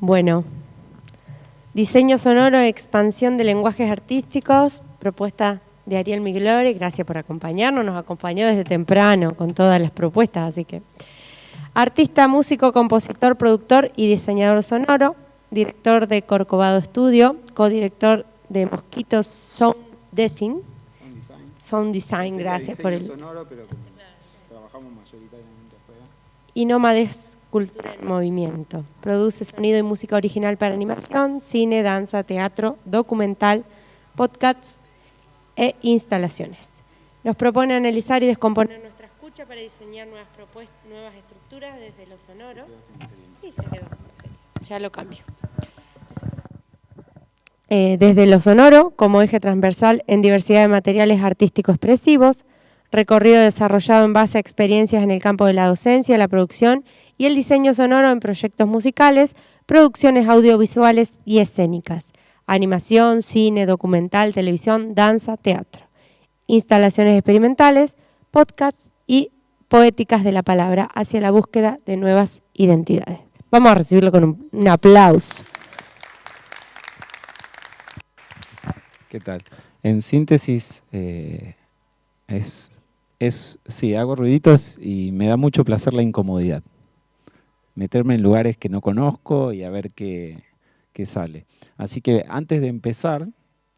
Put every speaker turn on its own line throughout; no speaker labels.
Bueno, diseño sonoro, expansión de lenguajes artísticos, propuesta de Ariel Miglore. Gracias por acompañarnos, nos acompañó desde temprano con todas las propuestas, así que... Artista, músico, compositor, productor y diseñador sonoro, director de Corcovado Studio, codirector de Mosquito Sound Design. Sound Design, gracias por el...
sonoro, pero como trabajamos mayoritariamente afuera.
Y Nómades Cultura en Movimiento. Produce sonido y música original para animación, cine, danza, teatro, documental, podcasts e instalaciones. Nos propone analizar y descomponer nuestra escucha para diseñar nuevas propuestas, nuevas estructuras desde lo sonoro. Y se quedó sin batería. Ya lo cambio. Desde lo sonoro, como eje transversal en diversidad de materiales artísticos expresivos, recorrido desarrollado en base a experiencias en el campo de la docencia, la producción y el diseño sonoro en proyectos musicales, producciones audiovisuales y escénicas, animación, cine, documental, televisión, danza, teatro, instalaciones experimentales, podcasts y poéticas de la palabra hacia la búsqueda de nuevas identidades. Vamos a recibirlo con un aplauso.
¿Qué tal? En síntesis, sí, hago ruiditos y me da mucho placer la incomodidad. Meterme en lugares que no conozco y a ver qué sale. Así que antes de empezar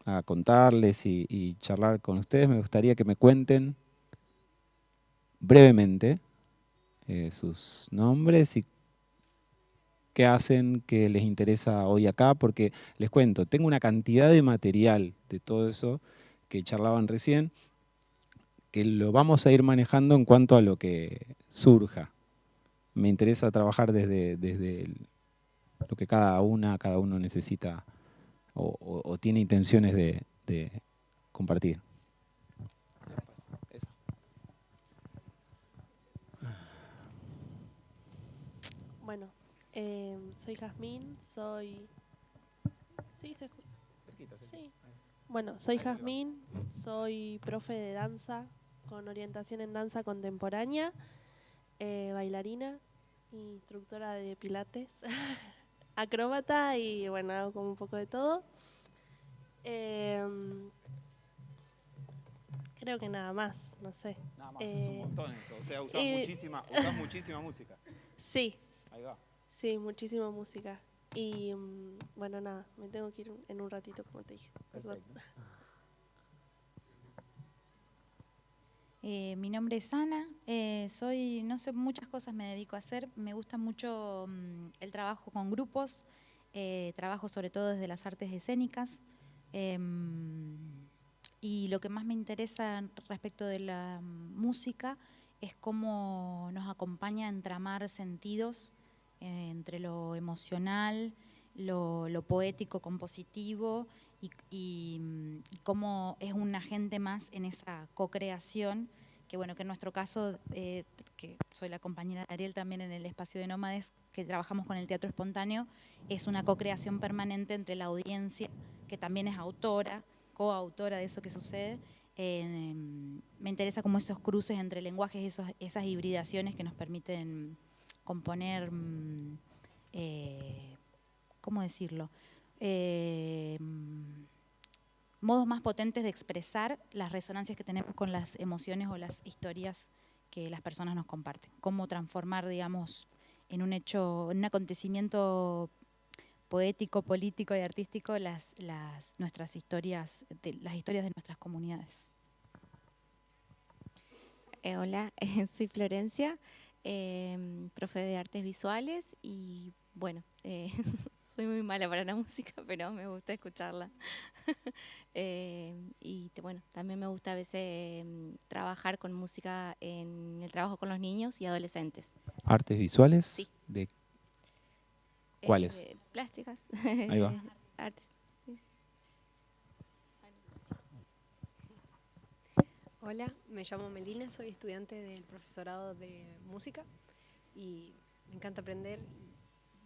a contarles y charlar con ustedes, me gustaría que me cuenten brevemente sus nombres y qué hacen, qué les interesa hoy acá, porque les cuento, tengo una cantidad de material de todo eso que charlaban recién, que lo vamos a ir manejando en cuanto a lo que surja. Me interesa trabajar desde lo que cada uno necesita o tiene intenciones de compartir.
Bueno, soy Jazmín, Sí, se escucha. Sí. Bueno, soy Jazmín, soy profe de danza con orientación en danza contemporánea, bailarina, instructora de pilates, acróbata y bueno, hago como un poco de todo. Creo que nada más, no sé.
Nada más, es un montón eso. O sea, usás muchísima música.
Sí.
Ahí va.
Sí, muchísima música. Y bueno, nada, me tengo que ir en un ratito, como te dije. Perdón.
Mi nombre es Ana, no sé, muchas cosas me dedico a hacer. Me gusta mucho el trabajo con grupos, trabajo sobre todo desde las artes escénicas. Y lo que más me interesa respecto de la música es cómo nos acompaña a entramar sentidos entre lo emocional, lo poético, compositivo y cómo es un agente más en esa co-creación, que bueno, que en nuestro caso, que soy la compañera de Ariel también en el espacio de Nómades, que trabajamos con el teatro espontáneo, es una co-creación permanente entre la audiencia, que también es autora, coautora de eso que sucede. Me interesa como esos cruces entre lenguajes, esas hibridaciones que nos permiten componer, ¿cómo decirlo? Modos más potentes de expresar las resonancias que tenemos con las emociones o las historias que las personas nos comparten. Cómo transformar, digamos, en un hecho, en un acontecimiento poético, político y artístico nuestras historias, las historias de nuestras comunidades.
Hola, soy Florencia, profe de artes visuales y bueno, soy muy mala para la música, pero me gusta escucharla. Y bueno, también me gusta a veces trabajar con música en el trabajo con los niños y adolescentes.
¿Artes visuales?
Sí.
¿De cuáles?
Plásticas.
Ahí va.
Artes. Sí.
Hola, me llamo Melina, soy estudiante del profesorado de música y me encanta aprender.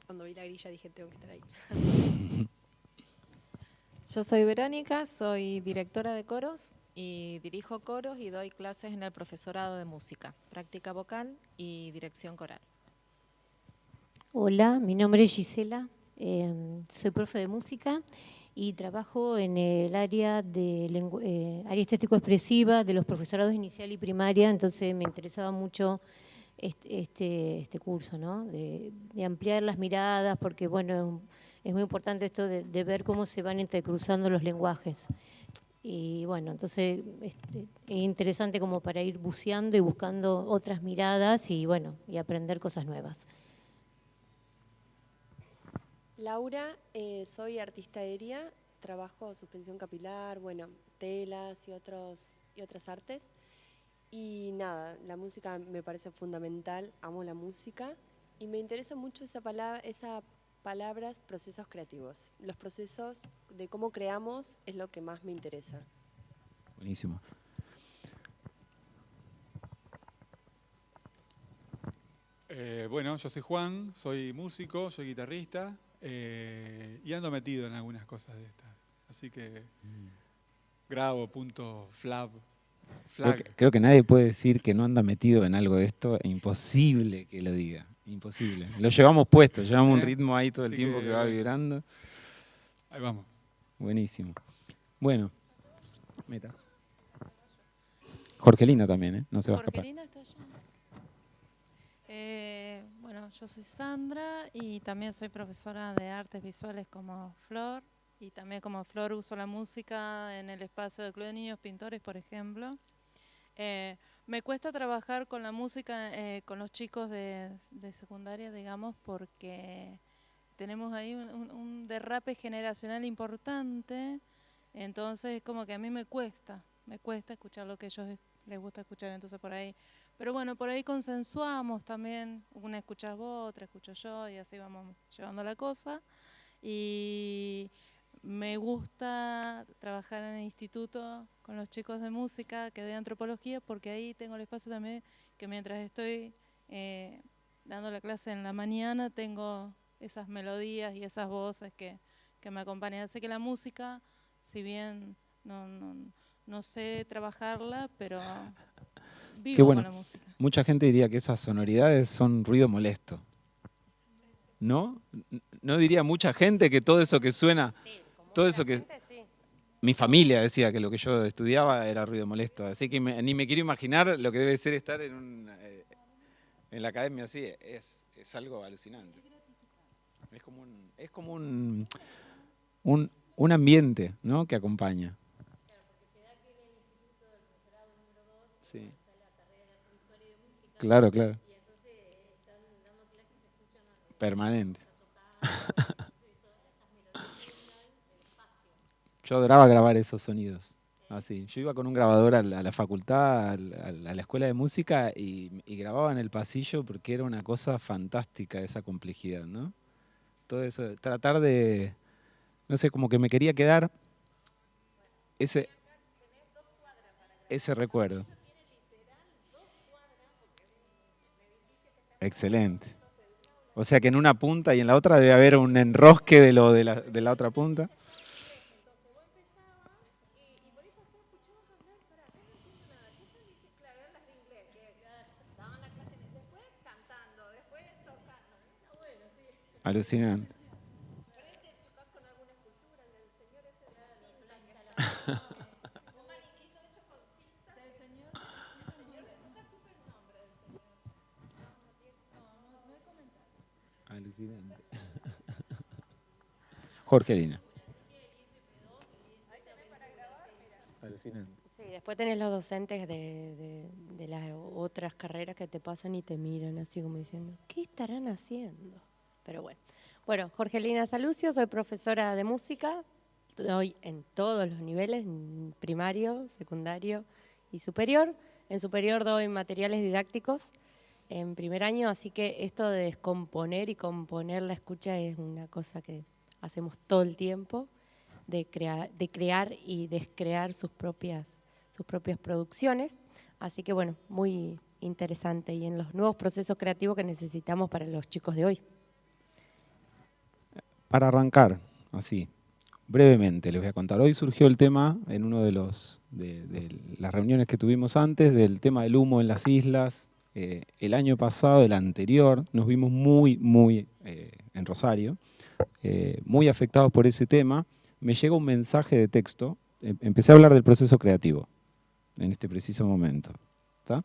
Cuando vi la grilla dije, tengo que estar ahí.
Yo soy Verónica, soy directora de coros y dirijo coros y doy clases en el profesorado de música, práctica vocal y dirección coral.
Hola, mi nombre es Gisela, Soy profe de música y trabajo en el área de área estético-expresiva de los profesorados inicial y primaria, entonces me interesaba mucho este curso, ¿no? De ampliar las miradas, porque bueno, es muy importante esto de ver cómo se van entrecruzando los lenguajes. Y bueno, entonces es interesante como para ir buceando y buscando otras miradas y bueno, y aprender cosas nuevas.
Laura, soy artista aérea, trabajo suspensión capilar, bueno, telas y otras artes. Y nada, la música me parece fundamental, amo la música y me interesa mucho esa palabras procesos creativos. Los procesos de cómo creamos es lo que más me interesa.
Buenísimo.
Bueno, yo soy Juan, soy músico, soy guitarrista y ando metido en algunas cosas de estas. Así que grabo, punto, flag.
Creo que nadie puede decir que no anda metido en algo de esto. Es imposible que lo diga. Imposible. Lo llevamos puesto, llevamos un ritmo ahí todo el tiempo que va vibrando.
Ahí vamos.
Buenísimo. Bueno, meta. Jorgelina también, ¿eh? No se va a escapar.
Jorgelina está allá. Bueno, yo soy Sandra y también soy profesora de artes visuales como Flor. Y también como Flor uso la música en el espacio del Club de Niños Pintores, por ejemplo. Me cuesta trabajar con la música con los chicos de secundaria, digamos, porque tenemos ahí un derrape generacional importante. Entonces, como que a mí me cuesta escuchar lo que a ellos les gusta escuchar, entonces por ahí. Pero bueno, por ahí consensuamos también, una escuchas vos, otra escucho yo, y así vamos llevando la cosa. Y me gusta trabajar en el instituto con los chicos de música que doy antropología, porque ahí tengo el espacio también que mientras estoy dando la clase en la mañana tengo esas melodías y esas voces que me acompañan. Así que la música, si bien no sé trabajarla, pero vivo
Qué bueno.
con la música.
Mucha gente diría que esas sonoridades son ruido molesto. ¿No? ¿No diría mucha gente que todo eso que suena, todo eso que... Sí. Mi familia decía que lo que yo estudiaba era ruido molesto, así que ni me quiero imaginar lo que debe ser estar en la academia así, es algo alucinante. Es como un ambiente, ¿no? Que acompaña.
Claro, porque se da que en el instituto del profesorado número 2
sí.
Está la carrera de arte visual y de música.
Claro.
Y entonces están dando clases y se escuchan
permanente.
Esas melodías del espacio.
Yo adoraba grabar esos sonidos. Así. Yo iba con un grabador a la facultad, a la escuela de música y grababa en el pasillo porque era una cosa fantástica esa complejidad, ¿no? Todo eso, tratar de, no sé, como que me quería quedar ese recuerdo. Excelente. O sea que en una punta y en la otra debe haber un enrosque de la otra punta. Alucinante. Alucinante. Jorgelina. Alucinante.
Sí, después tenés los docentes de las otras carreras que te pasan y te miran así como diciendo, ¿qué estarán haciendo? Pero bueno. Bueno, Jorgelina Salucio, soy profesora de música, doy en todos los niveles, primario, secundario y superior. En superior doy materiales didácticos en primer año, así que esto de descomponer y componer la escucha es una cosa que hacemos todo el tiempo, de crear y descrear sus propias producciones. Así que bueno, muy interesante y en los nuevos procesos creativos que necesitamos para los chicos de hoy.
Para arrancar, así, brevemente les voy a contar. Hoy surgió el tema en uno de las reuniones que tuvimos antes del tema del humo en las islas. El año pasado, el anterior, nos vimos muy en Rosario, muy afectados por ese tema, me llega un mensaje de texto. Empecé a hablar del proceso creativo en este preciso momento. ¿Está?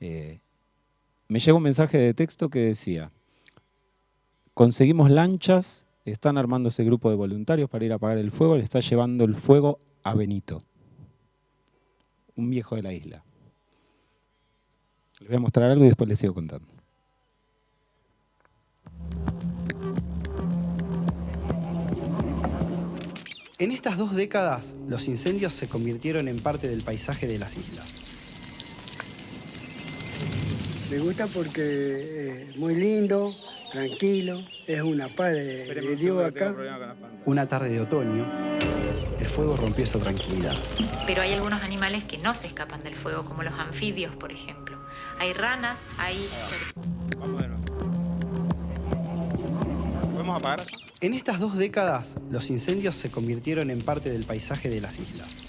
Me llega un mensaje de texto que decía: conseguimos lanchas, están armando ese grupo de voluntarios para ir a apagar el fuego, le está llevando el fuego a Benito, un viejo de la isla. Les voy a mostrar algo y después les sigo contando.
En estas 2 décadas, los incendios se convirtieron en parte del paisaje de las islas.
Me gusta porque es muy lindo, tranquilo, es una paz de Dios acá.
Una tarde de otoño, el fuego rompió esa tranquilidad.
Pero hay algunos animales que no se escapan del fuego, como los anfibios, por ejemplo. Hay ranas, hay...
Vamos de nuevo. ¿Podemos apagar?
En estas 2 décadas, los incendios se convirtieron en parte del paisaje de las islas.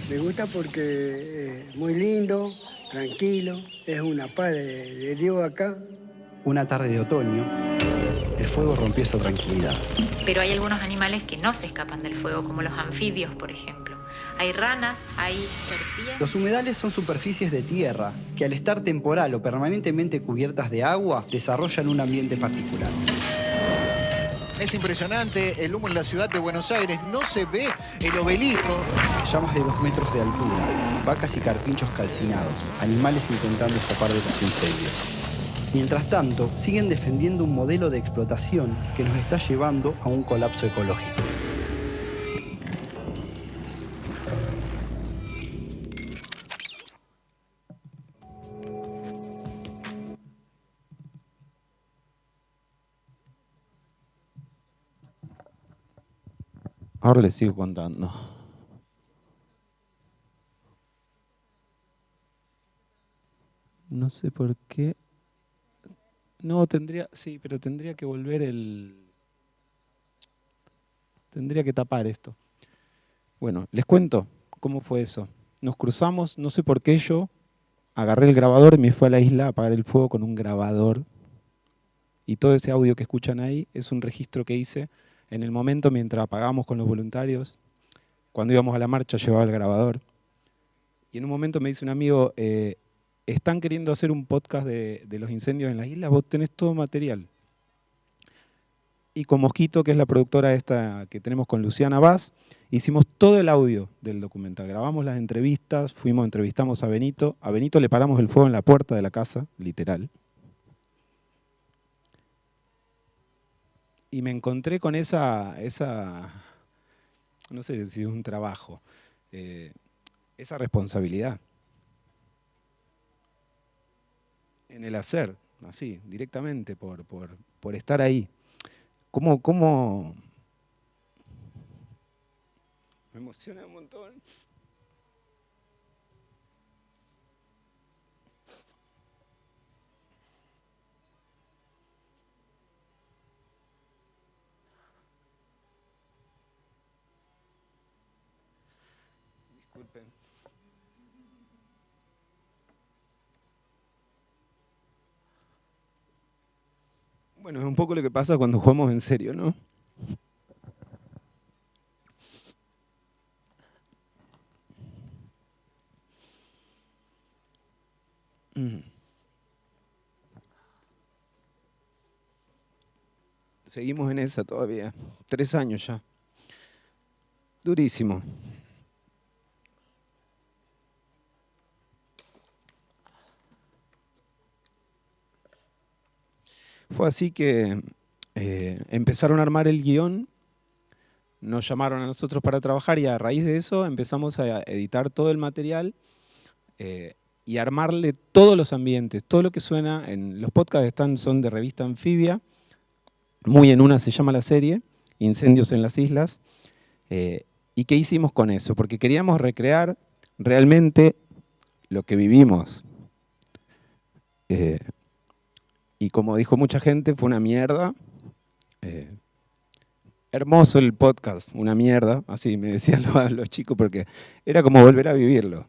Me gusta porque es muy lindo, tranquilo, es una paz de Dios acá.
Una tarde de otoño, el fuego rompió esa tranquilidad.
Pero hay algunos animales que no se escapan del fuego, como los anfibios, por ejemplo. Hay ranas, hay serpientes...
Los humedales son superficies de tierra que, al estar temporal o permanentemente cubiertas de agua, desarrollan un ambiente particular.
Es impresionante el humo en la ciudad de Buenos Aires. No se ve el obelisco.
Llamas de 2 metros de altura, vacas y carpinchos calcinados, animales intentando escapar de los incendios. Mientras tanto, siguen defendiendo un modelo de explotación que nos está llevando a un colapso ecológico.
Ahora les sigo contando. No sé por qué. No, sí, pero tendría que volver tendría que tapar esto. Bueno, les cuento cómo fue eso. Nos cruzamos, no sé por qué yo agarré el grabador y me fui a la isla a apagar el fuego con un grabador. Y todo ese audio que escuchan ahí es un registro que hice en el momento mientras apagábamos con los voluntarios. Cuando íbamos a la marcha llevaba el grabador. Y en un momento me dice un amigo, están queriendo hacer un podcast de los incendios en las islas, vos tenés todo material. Y con Mosquito, que es la productora esta que tenemos con Luciana Vaz, hicimos todo el audio del documental. Grabamos las entrevistas, entrevistamos a Benito. A Benito le paramos el fuego en la puerta de la casa, literal. Y me encontré con esa no sé si es un trabajo, esa responsabilidad. En el hacer, así, directamente, por estar ahí. ¿Cómo? Me emociona un montón. Disculpen. Bueno, es un poco lo que pasa cuando jugamos en serio, ¿no? Seguimos en esa todavía. 3 años ya. Durísimo. Fue así que empezaron a armar el guión, nos llamaron a nosotros para trabajar y a raíz de eso empezamos a editar todo el material y armarle todos los ambientes, todo lo que suena. Los podcasts son de revista Anfibia, muy en una se llama la serie, Incendios en las Islas. ¿Y qué hicimos con eso? Porque queríamos recrear realmente lo que vivimos. Y como dijo mucha gente, fue una mierda. Hermoso el podcast, una mierda, así me decían los chicos, porque era como volver a vivirlo.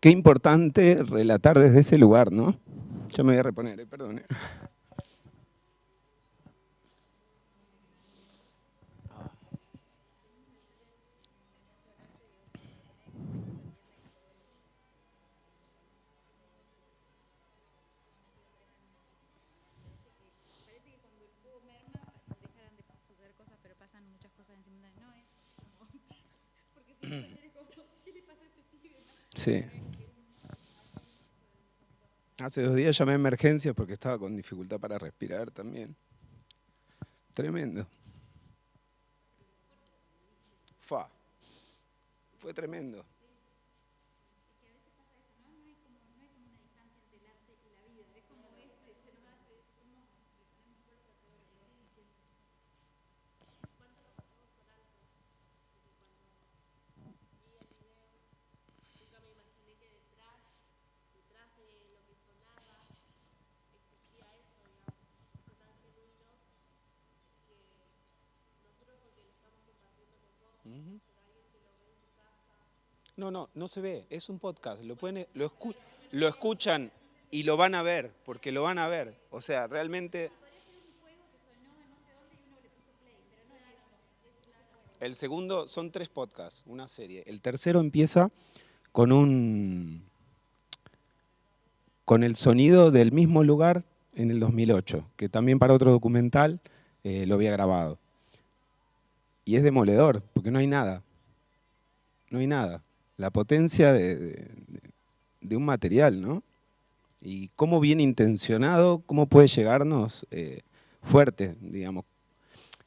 Qué importante relatar desde ese lugar, ¿no? Ya me voy a reponer, perdón. Sí. Hace 2 días llamé a emergencias porque estaba con dificultad para respirar también. Tremendo. Fue tremendo. No se ve, es un podcast, lo escuchan y lo van a ver, porque lo van a ver. O sea, realmente... El segundo son 3 podcasts, una serie. El tercero empieza con el sonido del mismo lugar en el 2008, que también para otro documental lo había grabado. Y es demoledor, porque no hay nada. No hay nada. La potencia de un material, ¿no? Y cómo bien intencionado, cómo puede llegarnos fuerte, digamos.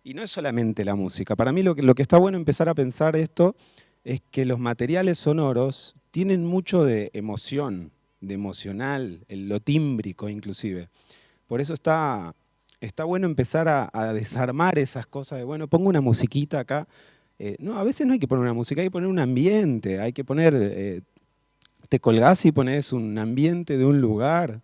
Y no es solamente la música. Para mí lo que está bueno empezar a pensar esto es que los materiales sonoros tienen mucho de emoción, de emocional, lo tímbrico inclusive. Por eso está bueno empezar a desarmar esas cosas de, bueno, pongo una musiquita acá. No, a veces no hay que poner una música, hay que poner un ambiente, hay que poner, te colgás y pones un ambiente de un lugar,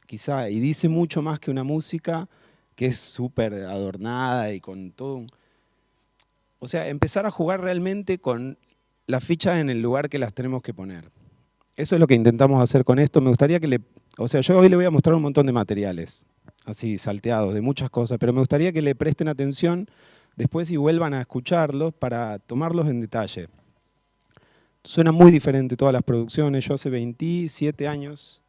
quizá, y dice mucho más que una música que es súper adornada y con todo. O sea, empezar a jugar realmente con las fichas en el lugar que las tenemos que poner. Eso es lo que intentamos hacer con esto. Me gustaría que yo hoy le voy a mostrar un montón de materiales, así salteados, de muchas cosas, pero me gustaría que le presten atención después y vuelvan a escucharlos para tomarlos en detalle. Suena muy diferente todas las producciones. Yo hace 27 años,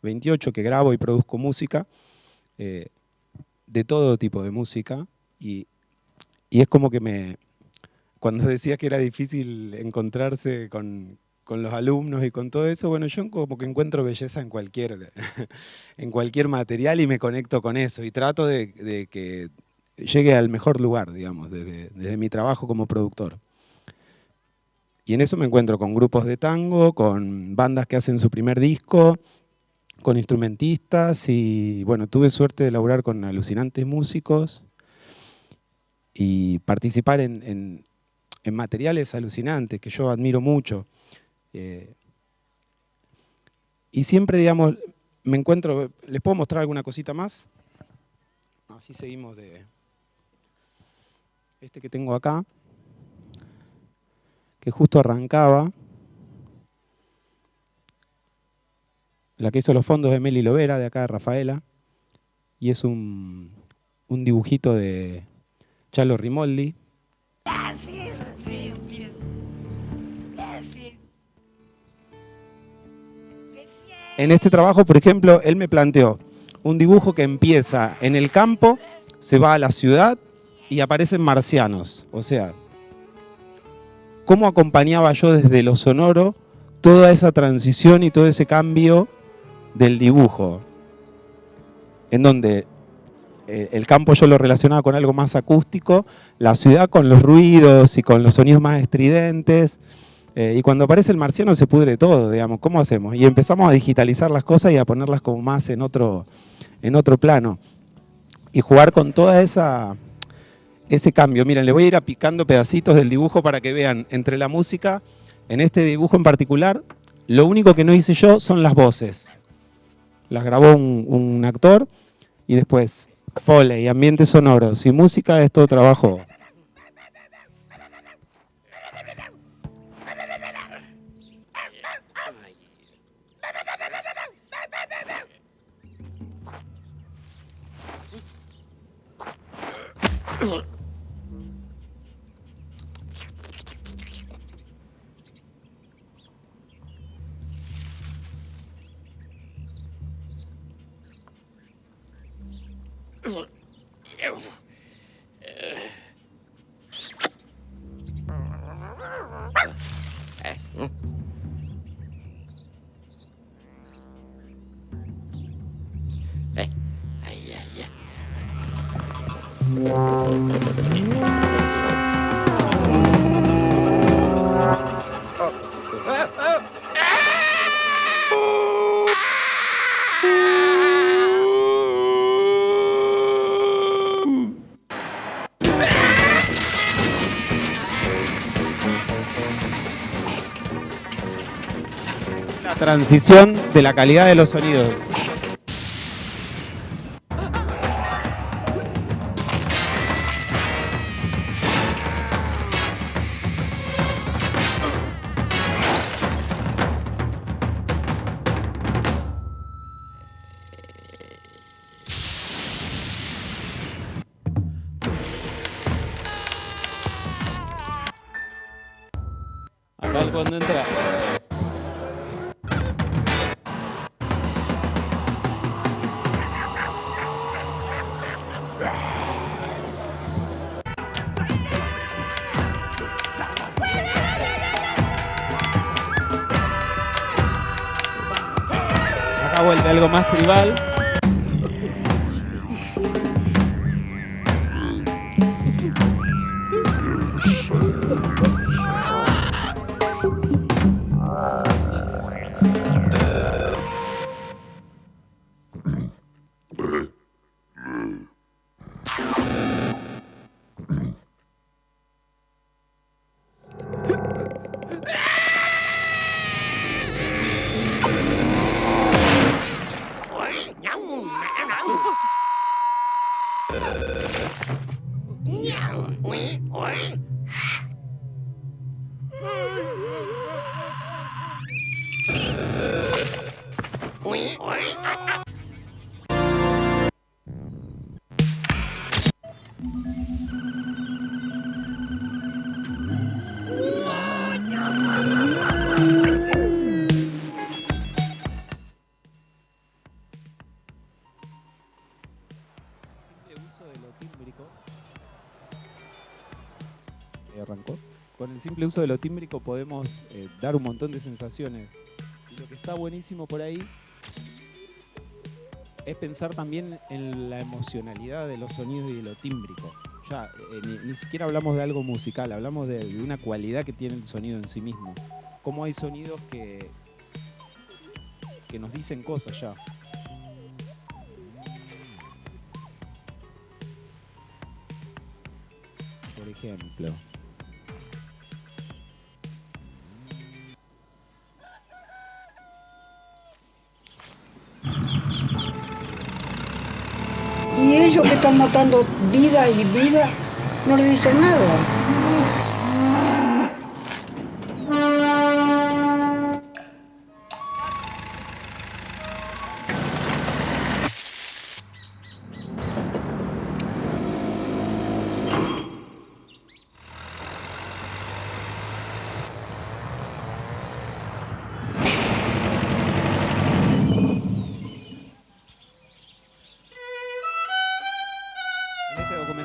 28 que grabo y produzco música, de todo tipo de música, y es como que cuando decías que era difícil encontrarse con los alumnos y con todo eso, bueno, yo como que encuentro belleza en cualquier material y me conecto con eso y trato de que llegue al mejor lugar, digamos, desde mi trabajo como productor. Y en eso me encuentro con grupos de tango, con bandas que hacen su primer disco, con instrumentistas y, bueno, tuve suerte de laburar con alucinantes músicos y participar en materiales alucinantes que yo admiro mucho. Y siempre, digamos, me encuentro... ¿Les puedo mostrar alguna cosita más? Así seguimos de... Este que tengo acá, que justo arrancaba, la que hizo los fondos de Meli Lovera, de acá de Rafaela, y es un dibujito de Chalo Rimoldi. En este trabajo, por ejemplo, él me planteó un dibujo que empieza en el campo, se va a la ciudad y aparecen marcianos. O sea, ¿cómo acompañaba yo desde lo sonoro toda esa transición y todo ese cambio del dibujo? En donde el campo yo lo relacionaba con algo más acústico, la ciudad con los ruidos y con los sonidos más estridentes. Y cuando aparece el marciano se pudre todo, digamos, ¿cómo hacemos? Y empezamos a digitalizar las cosas y a ponerlas como más en otro plano. Y jugar con toda ese cambio. Miren, les voy a ir picando pedacitos del dibujo para que vean entre la música, en este dibujo en particular, lo único que no hice yo son las voces. Las grabó un actor y después Foley, ambientes sonoros y música es todo trabajo. La transición de la calidad de los sonidos. Acá cuando entra. Acá vuelve algo más tribal. Arrancó. Con el simple uso de lo tímbrico podemos dar un montón de sensaciones. Y lo que está buenísimo por ahí es pensar también en la emocionalidad de los sonidos y de lo tímbrico. Ya ni siquiera hablamos de algo musical, hablamos de una cualidad que tiene el sonido en sí mismo. Cómo hay sonidos que nos dicen cosas ya. Por ejemplo.
Y ellos que están matando vida y vida, no le dicen nada.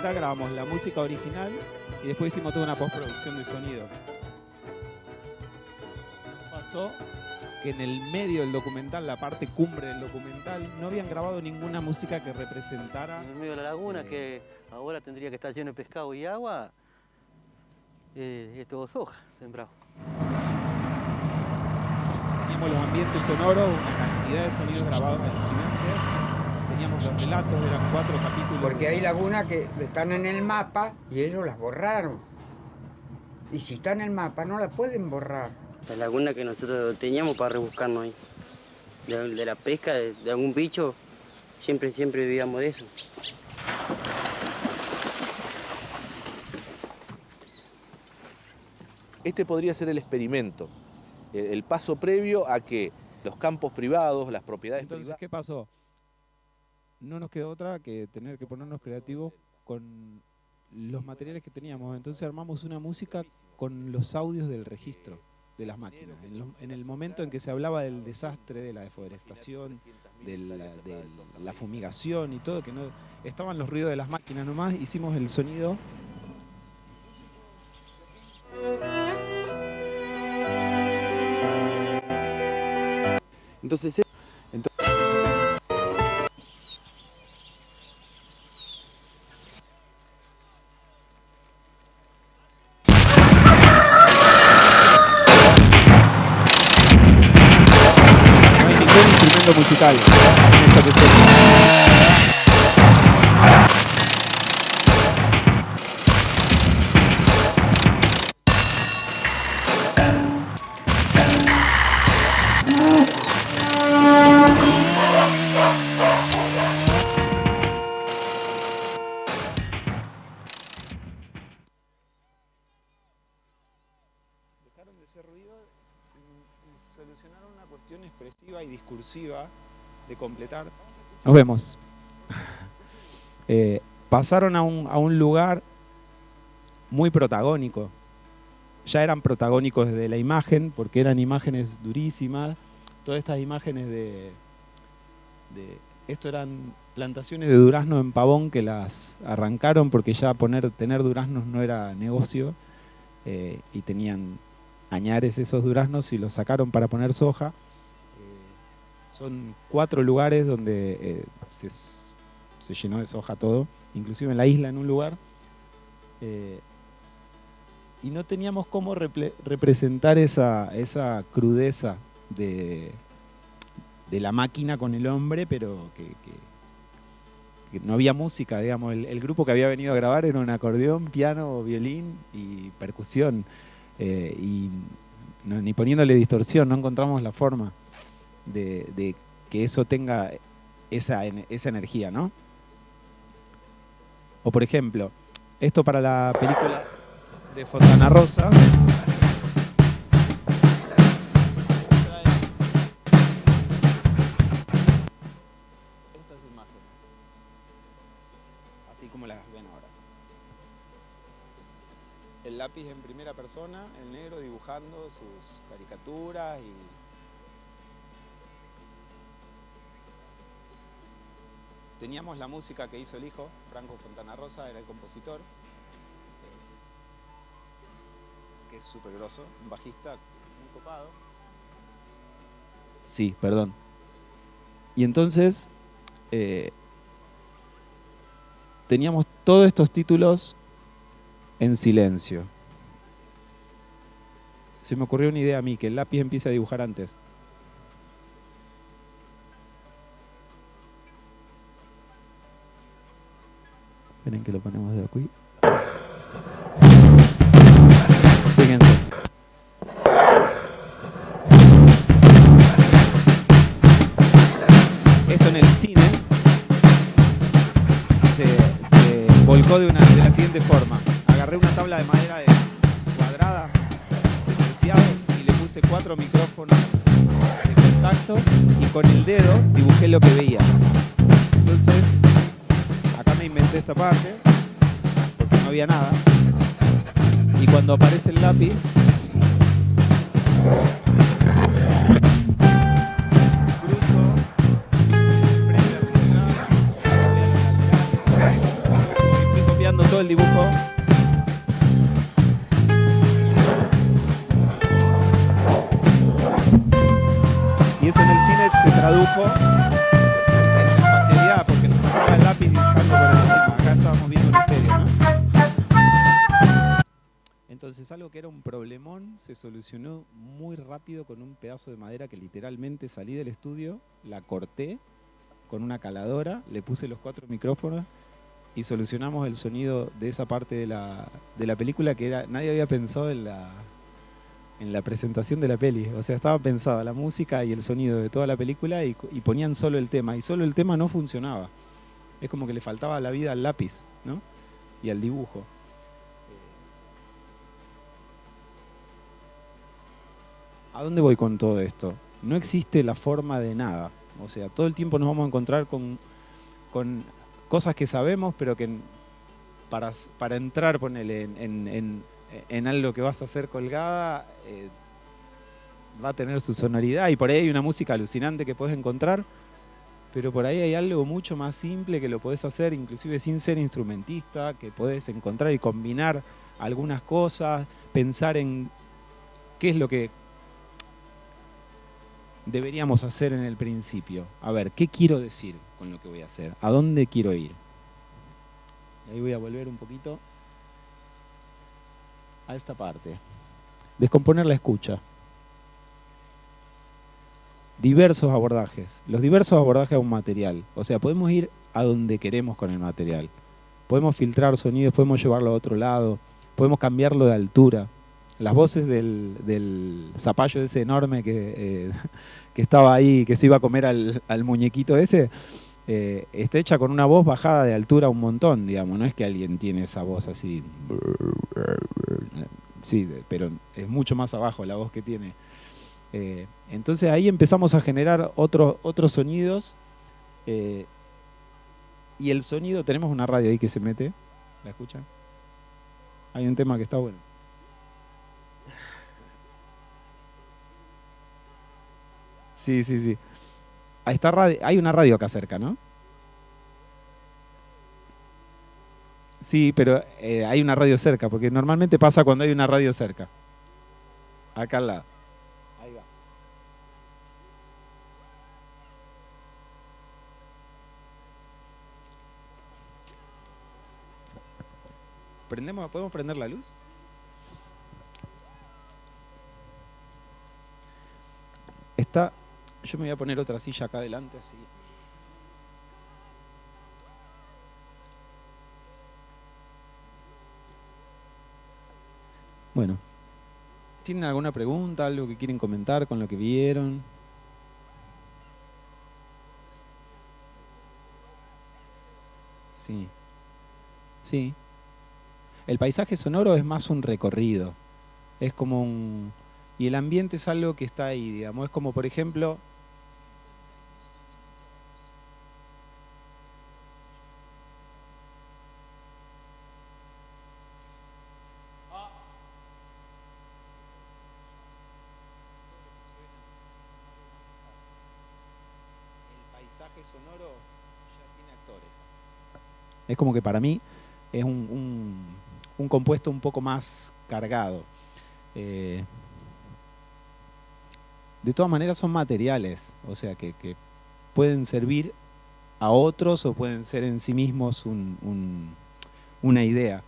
Grabamos la música original y después hicimos toda una postproducción de sonido. Pasó que en el medio del documental, la parte cumbre del documental, no habían grabado ninguna música que representara...
En el medio de la laguna, que ahora tendría que estar lleno de pescado y agua, es todo soja sembrado.
Teníamos los ambientes sonoros, una cantidad de sonidos grabados alucinantes. Teníamos los relatos, eran 4 capítulos.
Porque hay lagunas que están en el mapa y ellos las borraron. Y si está en el mapa no la pueden borrar.
La laguna que nosotros teníamos para rebuscarnos ahí. De la pesca, de algún bicho, siempre vivíamos de eso.
Este podría ser el experimento, el paso previo a que los campos privados, las propiedades
privadas... Entonces, ¿qué pasó? No nos quedó otra que tener que ponernos creativos con los materiales que teníamos. Entonces armamos una música con los audios del registro de las máquinas. En el momento en que se hablaba del desastre, de la deforestación, de la fumigación y todo, que no estaban los ruidos de las máquinas nomás, hicimos el sonido.
Entonces,
musical en esto que se... Dejaron de ser ruido y solucionaron una cuestión expresiva y discursiva de completar. Nos vemos. Pasaron a un lugar muy protagónico. Ya eran protagónicos desde la imagen, porque eran imágenes durísimas. Todas estas imágenes esto eran plantaciones de durazno en Pavón que las arrancaron porque ya tener duraznos no era negocio, y tenían añares esos duraznos y los sacaron para poner soja. Son 4 lugares donde se llenó de soja todo, inclusive en la isla en un lugar. Y no teníamos cómo representar esa crudeza de la máquina con el hombre, pero que no había música, digamos. El grupo que había venido a grabar era un acordeón, piano, violín y percusión. Y ni poniéndole distorsión, no encontramos la forma de que eso tenga esa energía, ¿no? O por ejemplo, esto para la película de Fontana Rosa. Estas imágenes, así como las ven ahora. El lápiz en primera persona, el negro dibujando sus caricaturas y teníamos la música que hizo el hijo, Franco Fontana Rosa, era el compositor, que es súper grosso, un bajista muy copado. Sí, perdón. Y entonces teníamos todos estos títulos en silencio. Se me ocurrió una idea a mí, que el lápiz empiece a dibujar antes. Esperen que lo ponemos de aquí. Fíjense. Esto en el cine se volcó de la siguiente forma. Agarré una tabla de madera cuadrada, de terciado, y le puse 4 micrófonos de contacto y con el dedo dibujé lo que veía. Entonces, acá me inventé esta parte, porque no había nada. Y cuando aparece el lápiz, cruzo, y fui copiando todo el dibujo. Y eso en el cine se tradujo en espacialidad, porque nos pasaba el lápiz dibujando por encima. Acá estábamos viendo el misterio, ¿no? Entonces algo que era un problemón se solucionó muy rápido con un pedazo de madera que literalmente salí del estudio, la corté con una caladora, le puse los 4 micrófonos y solucionamos el sonido de esa parte de la película que nadie había pensado en la presentación de la peli. O sea, estaba pensada la música y el sonido de toda la película y ponían solo el tema. Y solo el tema no funcionaba. Es como que le faltaba la vida al lápiz, ¿no? Y al dibujo. ¿A dónde voy con todo esto? No existe la forma de nada. O sea, todo el tiempo nos vamos a encontrar con cosas que sabemos, pero que para entrar, ponele, en algo que vas a hacer colgada, va a tener su sonoridad y por ahí hay una música alucinante que podés encontrar, pero por ahí hay algo mucho más simple que lo podés hacer inclusive sin ser instrumentista, que podés encontrar y combinar algunas cosas, pensar en qué es lo que deberíamos hacer en el principio. A ver, ¿qué quiero decir con lo que voy a hacer? ¿A dónde quiero ir? Y ahí voy a volver un poquito a esta parte. Descomponer la escucha. Diversos abordajes. Los diversos abordajes a un material. O sea, podemos ir a donde queremos con el material. Podemos filtrar sonidos, podemos llevarlo a otro lado, podemos cambiarlo de altura. Las voces del zapallo ese enorme que estaba ahí, que se iba a comer al muñequito ese, está hecha con una voz bajada de altura un montón, digamos. No es que alguien tiene esa voz así. Sí, pero es mucho más abajo la voz que tiene. Entonces ahí empezamos a generar otros sonidos. Y el sonido, tenemos una radio ahí que se mete. ¿La escuchan? Hay un tema que está bueno. Sí, sí, sí. Hay una radio acá cerca, ¿no? Sí, pero hay una radio cerca, porque normalmente pasa cuando hay una radio cerca. Acá al lado. Ahí va. ¿Podemos prender la luz? Yo me voy a poner otra silla acá adelante, así. Bueno, ¿tienen alguna pregunta, algo que quieren comentar con lo que vieron? Sí. Sí. El paisaje sonoro es más un recorrido. Es como un... Y el ambiente es algo que está ahí, digamos. Es como, por ejemplo... El paisaje sonoro ya tiene actores. Es como que para mí es un compuesto un poco más cargado. De todas maneras son materiales, o sea que pueden servir a otros o pueden ser en sí mismos una idea.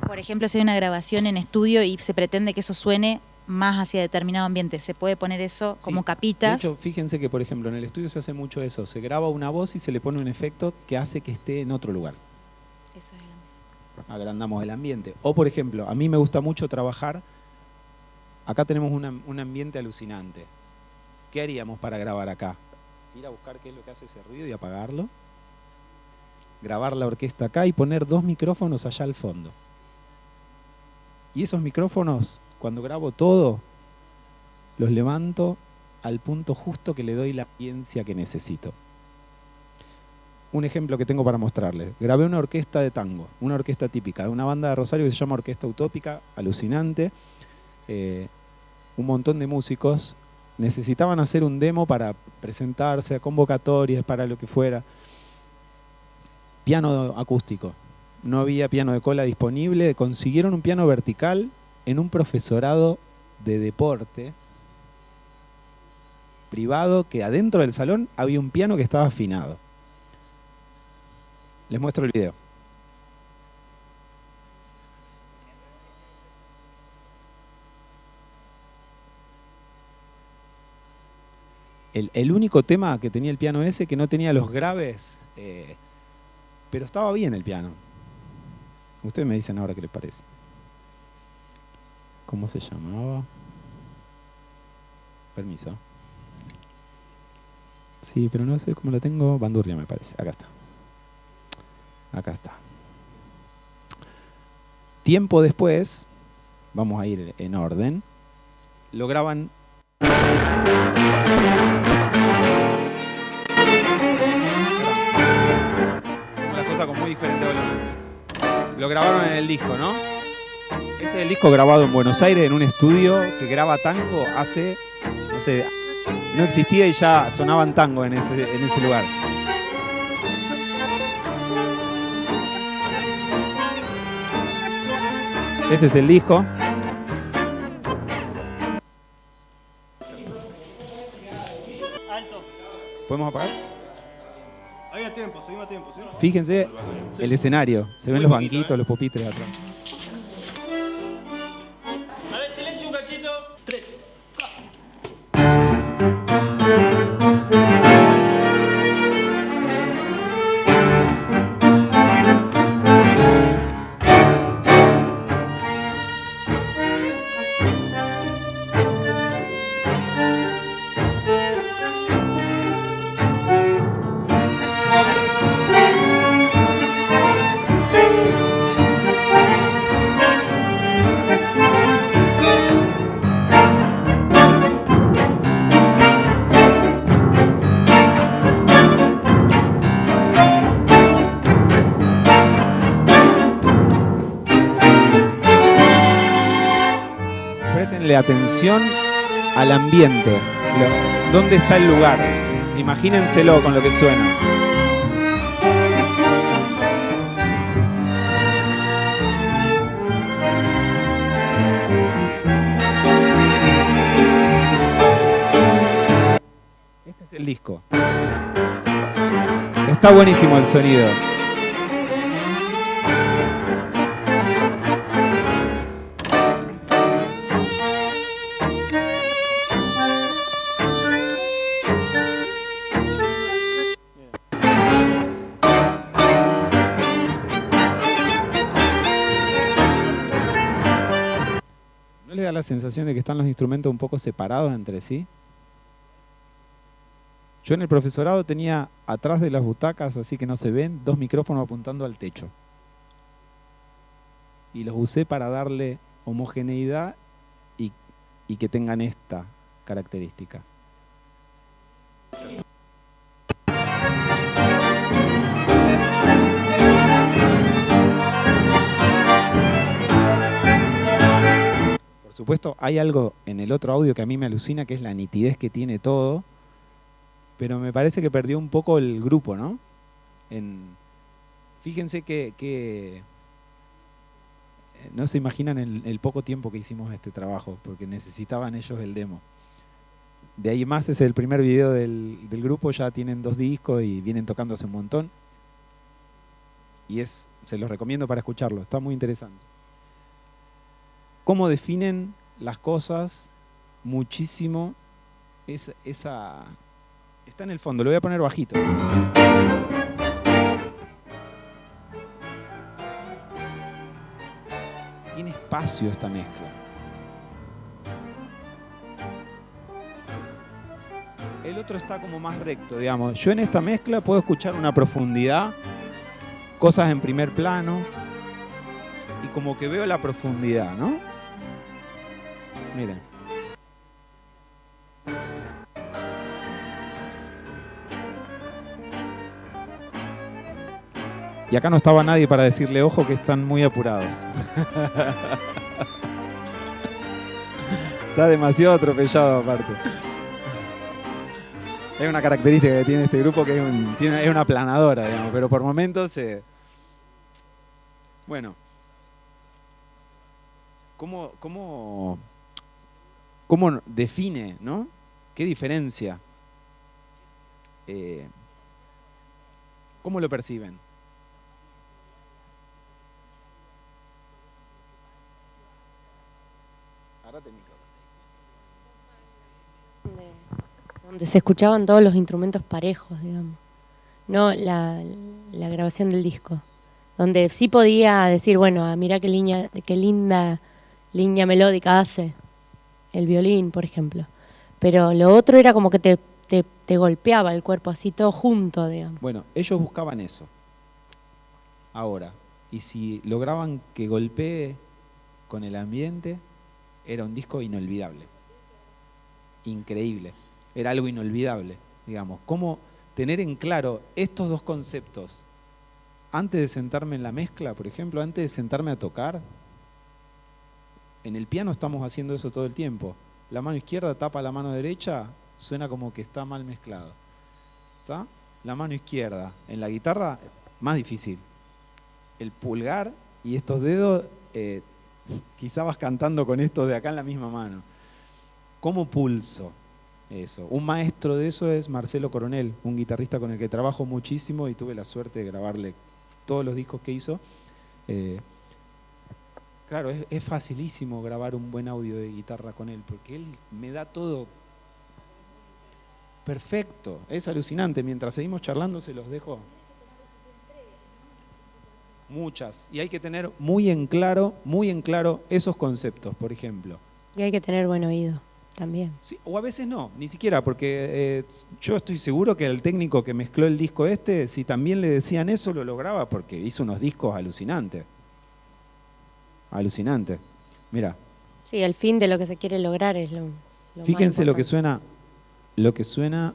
Por ejemplo, si hay una grabación en estudio y se pretende que eso suene más hacia determinado ambiente, ¿se puede poner eso como capitas?
De hecho, fíjense que, por ejemplo, en el estudio se hace mucho eso. Se graba una voz y se le pone un efecto que hace que esté en otro lugar.
Eso es el ambiente.
Agrandamos el ambiente. O, por ejemplo, a mí me gusta mucho trabajar. Acá tenemos un ambiente alucinante. ¿Qué haríamos para grabar acá? Ir a buscar qué es lo que hace ese ruido y apagarlo. Grabar la orquesta acá y poner 2 micrófonos allá al fondo. Y esos micrófonos, cuando grabo todo, los levanto al punto justo que le doy la audiencia que necesito. Un ejemplo que tengo para mostrarles. Grabé una orquesta de tango, una orquesta típica, de una banda de Rosario que se llama Orquesta Utópica, alucinante. Un montón de músicos necesitaban hacer un demo para presentarse a convocatorias, para lo que fuera. Piano acústico. No había piano de cola disponible. Consiguieron un piano vertical en un profesorado de deporte privado que adentro del salón había un piano que estaba afinado. Les muestro el video. El único tema que tenía el piano ese que no tenía los graves, pero estaba bien el piano. Ustedes me dicen ahora qué les parece. ¿Cómo se llamaba? Permiso. Sí, pero no sé cómo lo tengo. Bandurria me parece. Acá está. Acá está. Tiempo después, vamos a ir en orden, lo graban Una cosa como muy diferente. Lo grabaron en el disco, ¿no? Este es el disco grabado en Buenos Aires, en un estudio que graba tango hace, no sé, no existía y ya sonaban tango en ese lugar. Este es el disco. ¿Podemos apagar?
Ahí a tiempo, seguimos a tiempo, ¿sí?
Fíjense el escenario. Se ven los banquitos, los pupitres atrás.
A ver, silencio un cachito. 3.
Préstenle atención al ambiente. ¿Dónde está el lugar? Imagínenselo con lo que suena. Este es el disco. Está buenísimo el sonido. ¿No les da la sensación de que están los instrumentos un poco separados entre sí? Yo en el profesorado tenía atrás de las butacas, así que no se ven, 2 micrófonos apuntando al techo. Y los usé para darle homogeneidad y que tengan esta característica. Por supuesto, hay algo en el otro audio que a mí me alucina, que es la nitidez que tiene todo, pero me parece que perdió un poco el grupo, ¿no? Fíjense que no se imaginan el poco tiempo que hicimos este trabajo, porque necesitaban ellos el demo. De ahí más es el primer video del grupo, ya tienen 2 discos y vienen tocando hace un montón. Y se los recomiendo para escucharlo, está muy interesante. ¿Cómo definen las cosas? Muchísimo. Está en el fondo, lo voy a poner bajito. Tiene espacio esta mezcla. El otro está como más recto, digamos. Yo en esta mezcla puedo escuchar una profundidad, cosas en primer plano, y como que veo la profundidad, ¿no? Miren. Y acá no estaba nadie para decirle, ojo, que están muy apurados. Está demasiado atropellado aparte. Es una característica que tiene este grupo, que es una planadora, digamos, pero por momentos Bueno. ¿Cómo define, ¿no? ¿Qué diferencia? ¿Cómo lo perciben?
Donde se escuchaban todos los instrumentos parejos, digamos. No la grabación del disco. Donde sí podía decir, bueno, mirá qué linda línea melódica hace el violín, por ejemplo. Pero lo otro era como que te golpeaba el cuerpo así todo junto, digamos.
Bueno, ellos buscaban eso. Ahora, y si lograban que golpee con el ambiente, era un disco inolvidable. increíble. Era algo inolvidable, digamos. Cómo tener en claro estos dos conceptos antes de sentarme en la mezcla, por ejemplo, antes de sentarme a tocar. En el piano estamos haciendo eso todo el tiempo. La mano izquierda tapa la mano derecha, suena como que está mal mezclado. ¿Está? La mano izquierda. En la guitarra, más difícil. El pulgar y estos dedos, quizá vas cantando con estos de acá en la misma mano. ¿Cómo pulso eso? Un maestro de eso es Marcelo Coronel, un guitarrista con el que trabajo muchísimo y tuve la suerte de grabarle todos los discos que hizo. Claro, es facilísimo grabar un buen audio de guitarra con él, porque él me da todo perfecto. Es alucinante. Mientras seguimos charlando se los dejo. Muchas. Y hay que tener muy en claro esos conceptos, por ejemplo.
Y hay que tener buen oído también.
Sí, o a veces no, ni siquiera, porque yo estoy seguro que el técnico que mezcló el disco si también le decían eso, lo lograba, porque hizo unos discos alucinantes. Alucinante. Mira.
Sí, el fin de lo que se quiere lograr es lo
Fíjense
más
lo que suena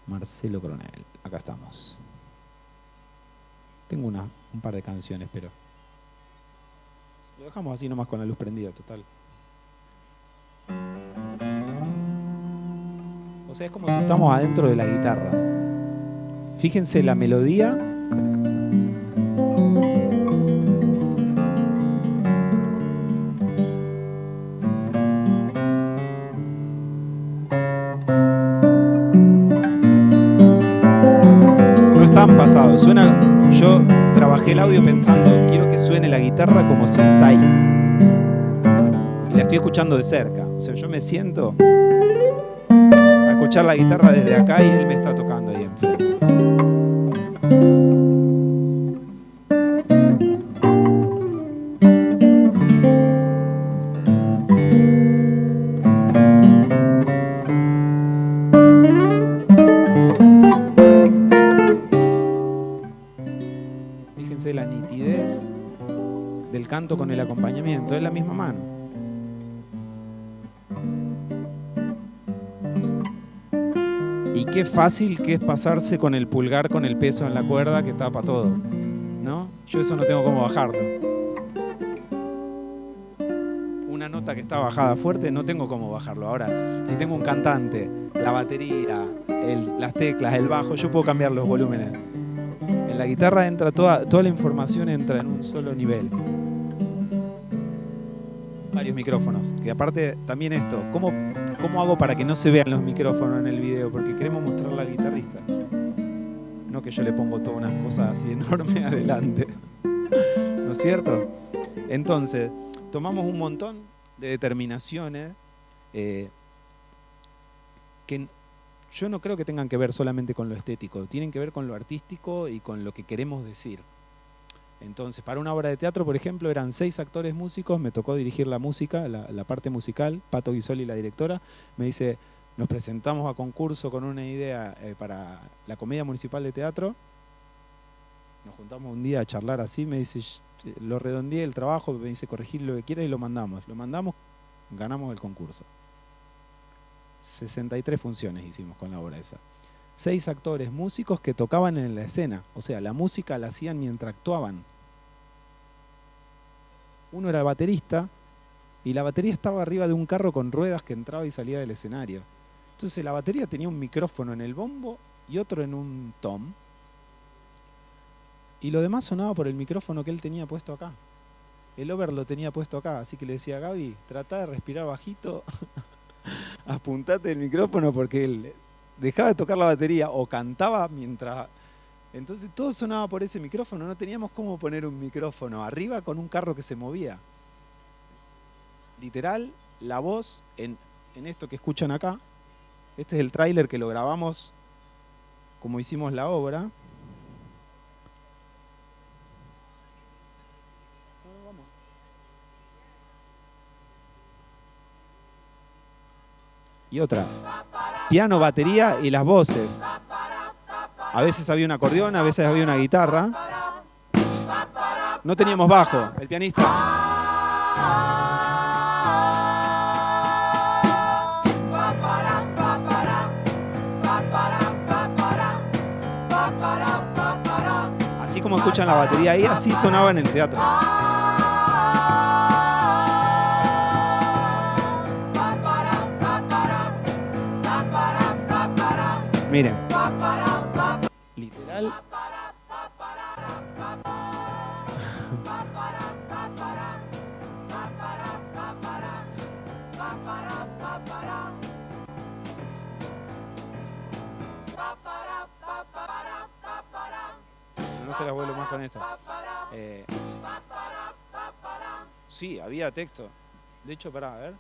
Marcelo Coronel. Acá estamos. Tengo un par de canciones, pero lo dejamos así nomás con la luz prendida, total. O sea, es como si estamos adentro de la guitarra. Fíjense la melodía. Pasado. Yo trabajé el audio pensando, quiero que suene la guitarra como si está ahí. Y la estoy escuchando de cerca. O sea, yo me siento a escuchar la guitarra desde acá y él me está tocando ahí enfrente. La nitidez del canto con el acompañamiento, es la misma mano. Y qué fácil que es pasarse con el pulgar, con el peso en la cuerda que tapa todo, ¿no? Yo eso no tengo cómo bajarlo. Una nota que está bajada fuerte, no tengo cómo bajarlo. Ahora, si tengo un cantante, la batería, las teclas, el bajo, yo puedo cambiar los volúmenes. En la guitarra entra toda la información entra en un solo nivel. Varios micrófonos. Que aparte también esto, ¿cómo hago para que no se vean los micrófonos en el video? Porque queremos mostrarle al guitarrista. No que yo le pongo todas unas cosas así enormes adelante. ¿No es cierto? Entonces, tomamos un montón de determinaciones que yo no creo que tengan que ver solamente con lo estético, tienen que ver con lo artístico y con lo que queremos decir. Entonces, para una obra de teatro, por ejemplo, eran 6 actores músicos, me tocó dirigir la música, la parte musical, Pato Guisoli, la directora, me dice, nos presentamos a concurso con una idea para la Comedia Municipal de Teatro, nos juntamos un día a charlar así, me dice, lo redondeé el trabajo, me dice, corregir lo que quieras y lo mandamos, ganamos el concurso. 63 funciones hicimos con la obra esa. 6 actores músicos que tocaban en la escena. O sea, la música la hacían mientras actuaban. Uno era el baterista y la batería estaba arriba de un carro con ruedas que entraba y salía del escenario. Entonces la batería tenía un micrófono en el bombo y otro en un tom. Y lo demás sonaba por el micrófono que él tenía puesto acá. El over lo tenía puesto acá. Así que le decía a Gaby, tratá de respirar bajito. Apuntate el micrófono porque él dejaba de tocar la batería o cantaba mientras... Entonces todo sonaba por ese micrófono, no teníamos cómo poner un micrófono arriba con un carro que se movía. Literal, la voz en esto que escuchan acá, este es el tráiler que lo grabamos como hicimos la obra. Y otra, piano, batería y las voces. A veces había un acordeón, a veces había una guitarra. No teníamos bajo, el pianista. cómo escuchan la batería ahí, así sonaba en el teatro. Miren. Literal. No se las vuelvo más con esto. Sí, había texto. De hecho, pará, a ver.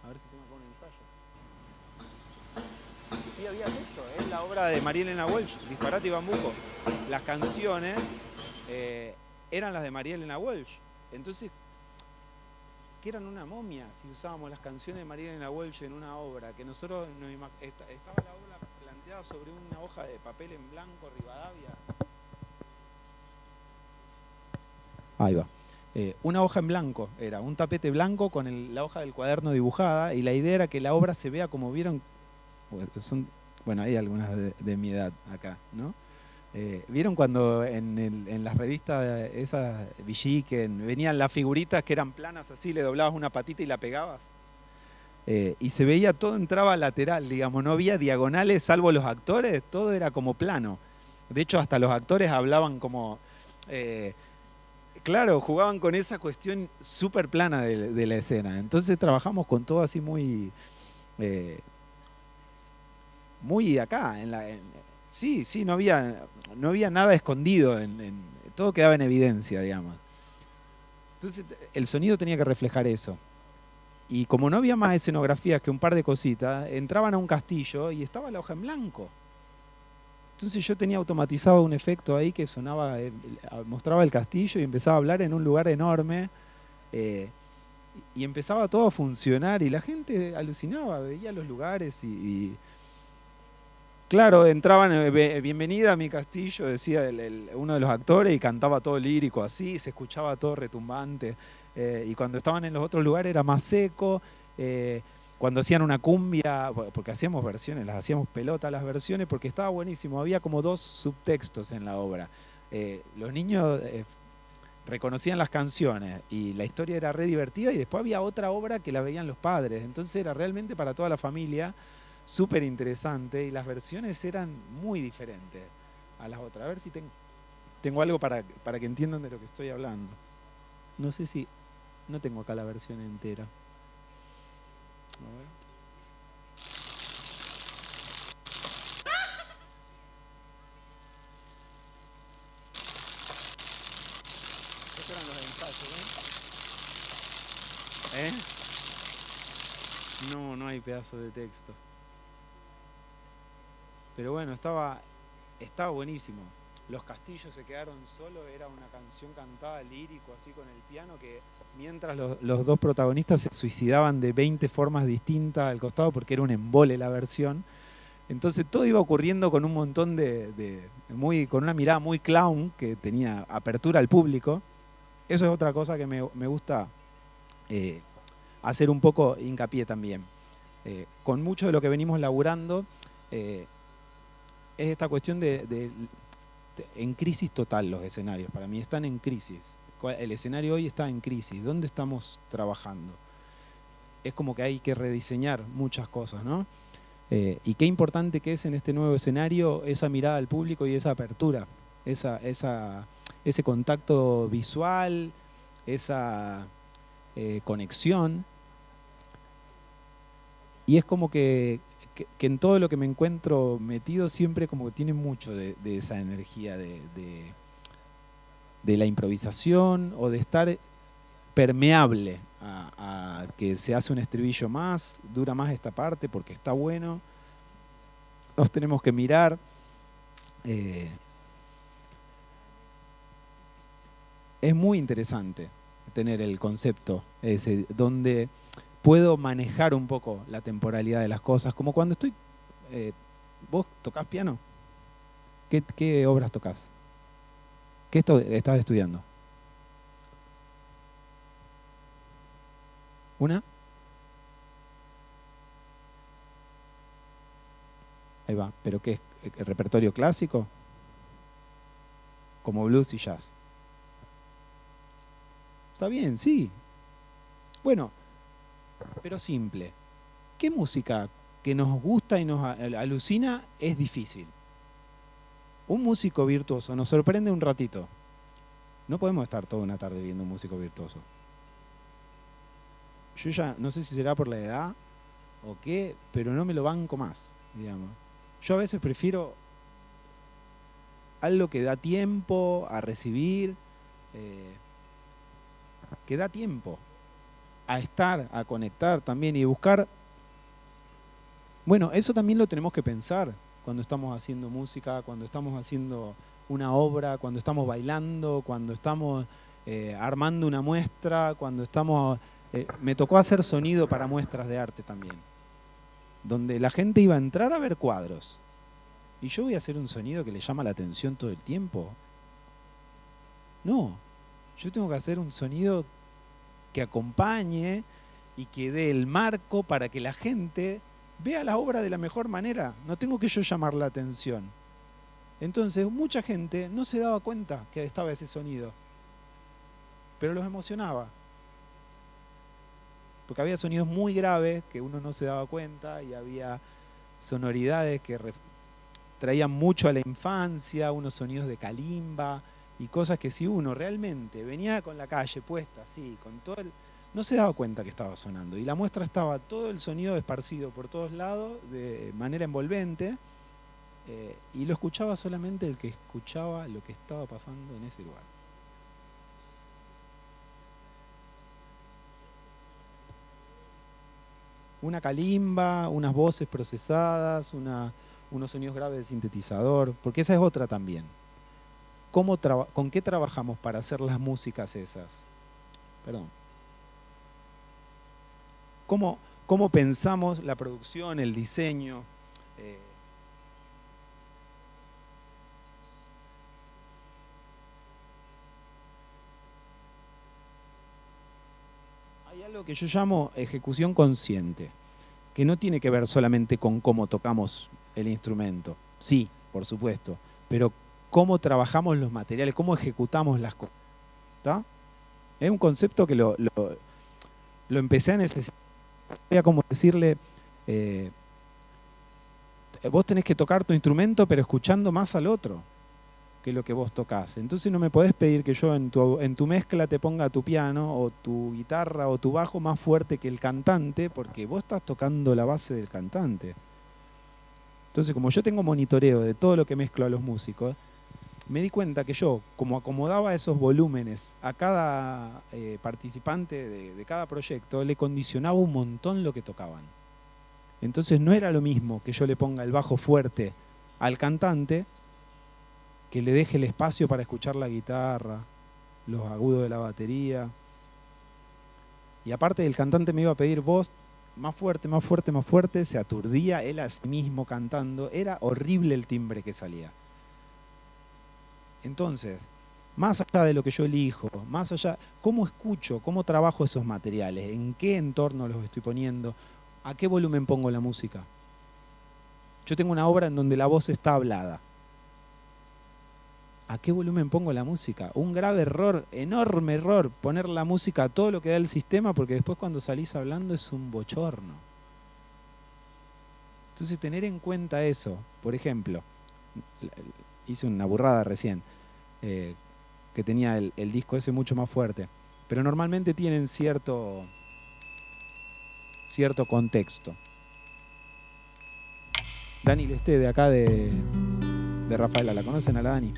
A ver si tengo acá un ensayo. Sí, había texto. Es la obra de María Elena Walsh, Disparate y Bambuco. Las canciones eran las de María Elena Walsh. Entonces, que eran una momia si usábamos las canciones de María Elena Walsh en una obra, que nosotros nos estaba la obra planteada sobre una hoja de papel en blanco, Rivadavia. Ahí va. Una hoja en blanco, era un tapete blanco con la hoja del cuaderno dibujada, y la idea era que la obra se vea como vieron, bueno, hay algunas de mi edad acá, ¿no? ¿Vieron cuando en las revistas esas Villiquen venían las figuritas que eran planas así, le doblabas una patita y la pegabas? Y se veía, todo entraba lateral, digamos, no había diagonales salvo los actores, todo era como plano. De hecho, hasta los actores hablaban como... claro, jugaban con esa cuestión súper plana de la escena. Entonces trabajamos con todo así muy... muy acá. Sí, no había nada escondido. Todo quedaba en evidencia, digamos. Entonces el sonido tenía que reflejar eso. Y como no había más escenografías que un par de cositas, entraban a un castillo y estaba la hoja en blanco. Entonces yo tenía automatizado un efecto ahí que sonaba, mostraba el castillo y empezaba a hablar en un lugar enorme, y empezaba todo a funcionar y la gente alucinaba, veía los lugares y claro, entraban, bienvenida a mi castillo, decía uno de los actores, y cantaba todo lírico así, se escuchaba todo retumbante, y cuando estaban en los otros lugares era más seco. Cuando hacían una cumbia, porque hacíamos versiones, las hacíamos pelota las versiones, porque estaba buenísimo, había como 2 subtextos en la obra. Los niños reconocían las canciones y la historia era re divertida, y después había otra obra que la veían los padres, entonces era realmente para toda la familia, súper interesante, y las versiones eran muy diferentes a las otras. A ver si tengo algo para que entiendan de lo que estoy hablando. No sé si... no tengo acá la versión entera. A ver. Estos eran los ensayos, ¿eh? No hay pedazo de texto. Pero bueno, estaba buenísimo. Los castillos se quedaron solos, era una canción cantada lírico, así con el piano, que mientras los 2 protagonistas se suicidaban de 20 formas distintas al costado, porque era un embole la versión. Entonces todo iba ocurriendo con un montón con una mirada muy clown, que tenía apertura al público. Eso es otra cosa que me gusta hacer un poco hincapié también. Con mucho de lo que venimos laburando, es esta cuestión en crisis total los escenarios. Para mí están en crisis. El escenario hoy está en crisis. ¿Dónde estamos trabajando? Es como que hay que rediseñar muchas cosas, ¿no? Y qué importante que es en este nuevo escenario esa mirada al público y esa apertura, ese contacto visual, esa conexión. Y es como que en todo lo que me encuentro metido siempre como que tiene mucho de esa energía de la improvisación, o de estar permeable a que se hace un estribillo más, dura más esta parte porque está bueno, nos tenemos que mirar. Es muy interesante tener el concepto ese, donde puedo manejar un poco la temporalidad de las cosas, como cuando estoy... ¿Vos tocás piano? ¿Qué obras tocás? ¿Qué estás estudiando? ¿Una? Ahí va, ¿pero qué es? ¿El repertorio clásico? como blues y jazz. Está bien, sí. Bueno, pero simple. ¿Qué música que nos gusta y nos alucina es difícil? Un músico virtuoso nos sorprende un ratito. No podemos estar toda una tarde viendo un músico virtuoso. Yo ya no sé si será por la edad o qué, pero no me lo banco más, digamos. Yo a veces prefiero algo que da tiempo a recibir, que da tiempo a estar, a conectar también y buscar. Bueno, eso también lo tenemos que pensar cuando estamos haciendo música, cuando estamos haciendo una obra, cuando estamos bailando, cuando estamos armando una muestra, cuando estamos... me tocó hacer sonido para muestras de arte también, donde la gente iba a entrar a ver cuadros. ¿Y yo voy a hacer un sonido que le llama la atención todo el tiempo? No, yo tengo que hacer un sonido que acompañe y que dé el marco para que la gente vea la obra de la mejor manera. No tengo que yo llamar la atención. Entonces, mucha gente no se daba cuenta que estaba ese sonido, pero los emocionaba. Porque había sonidos muy graves que uno no se daba cuenta y había sonoridades que traían mucho a la infancia, unos sonidos de calimba y cosas que si uno realmente venía con la calle puesta así, con todo no se daba cuenta que estaba sonando. Y la muestra estaba todo el sonido esparcido por todos lados de manera envolvente y lo escuchaba solamente el que escuchaba lo que estaba pasando en ese lugar. Una calimba, unas voces procesadas, unos sonidos graves de sintetizador, porque esa es otra también. ¿Con qué trabajamos para hacer las músicas esas? Perdón. ¿Cómo pensamos la producción, el diseño? Hay algo que yo llamo ejecución consciente, que no tiene que ver solamente con cómo tocamos el instrumento. Sí, por supuesto, pero cómo trabajamos los materiales, cómo ejecutamos las cosas. ¿Está? Es un concepto que lo empecé a necesitar. Voy a como decirle, vos tenés que tocar tu instrumento, pero escuchando más al otro que lo que vos tocás. Entonces no me podés pedir que yo en tu mezcla te ponga tu piano o tu guitarra o tu bajo más fuerte que el cantante, porque vos estás tocando la base del cantante. Entonces, como yo tengo monitoreo de todo lo que mezclo a los músicos, me di cuenta que yo, como acomodaba esos volúmenes a cada participante de cada proyecto, le condicionaba un montón lo que tocaban. Entonces no era lo mismo que yo le ponga el bajo fuerte al cantante, que le deje el espacio para escuchar la guitarra, los agudos de la batería. Y aparte el cantante me iba a pedir voz más fuerte, más fuerte, más fuerte, se aturdía él a sí mismo cantando, era horrible el timbre que salía. Entonces, más allá de lo que yo elijo, más allá, ¿cómo escucho? ¿Cómo trabajo esos materiales? ¿En qué entorno los estoy poniendo? ¿A qué volumen pongo la música? Yo tengo una obra en donde la voz está hablada. ¿A qué volumen pongo la música? Un grave error, enorme error, poner la música a todo lo que da el sistema, porque después cuando salís hablando es un bochorno. Entonces, tener en cuenta eso. Por ejemplo, hice una burrada recién, que tenía el disco ese mucho más fuerte, pero normalmente tienen cierto contexto. Dani Lesté, de acá de Rafaela, ¿la conocen a la Dani?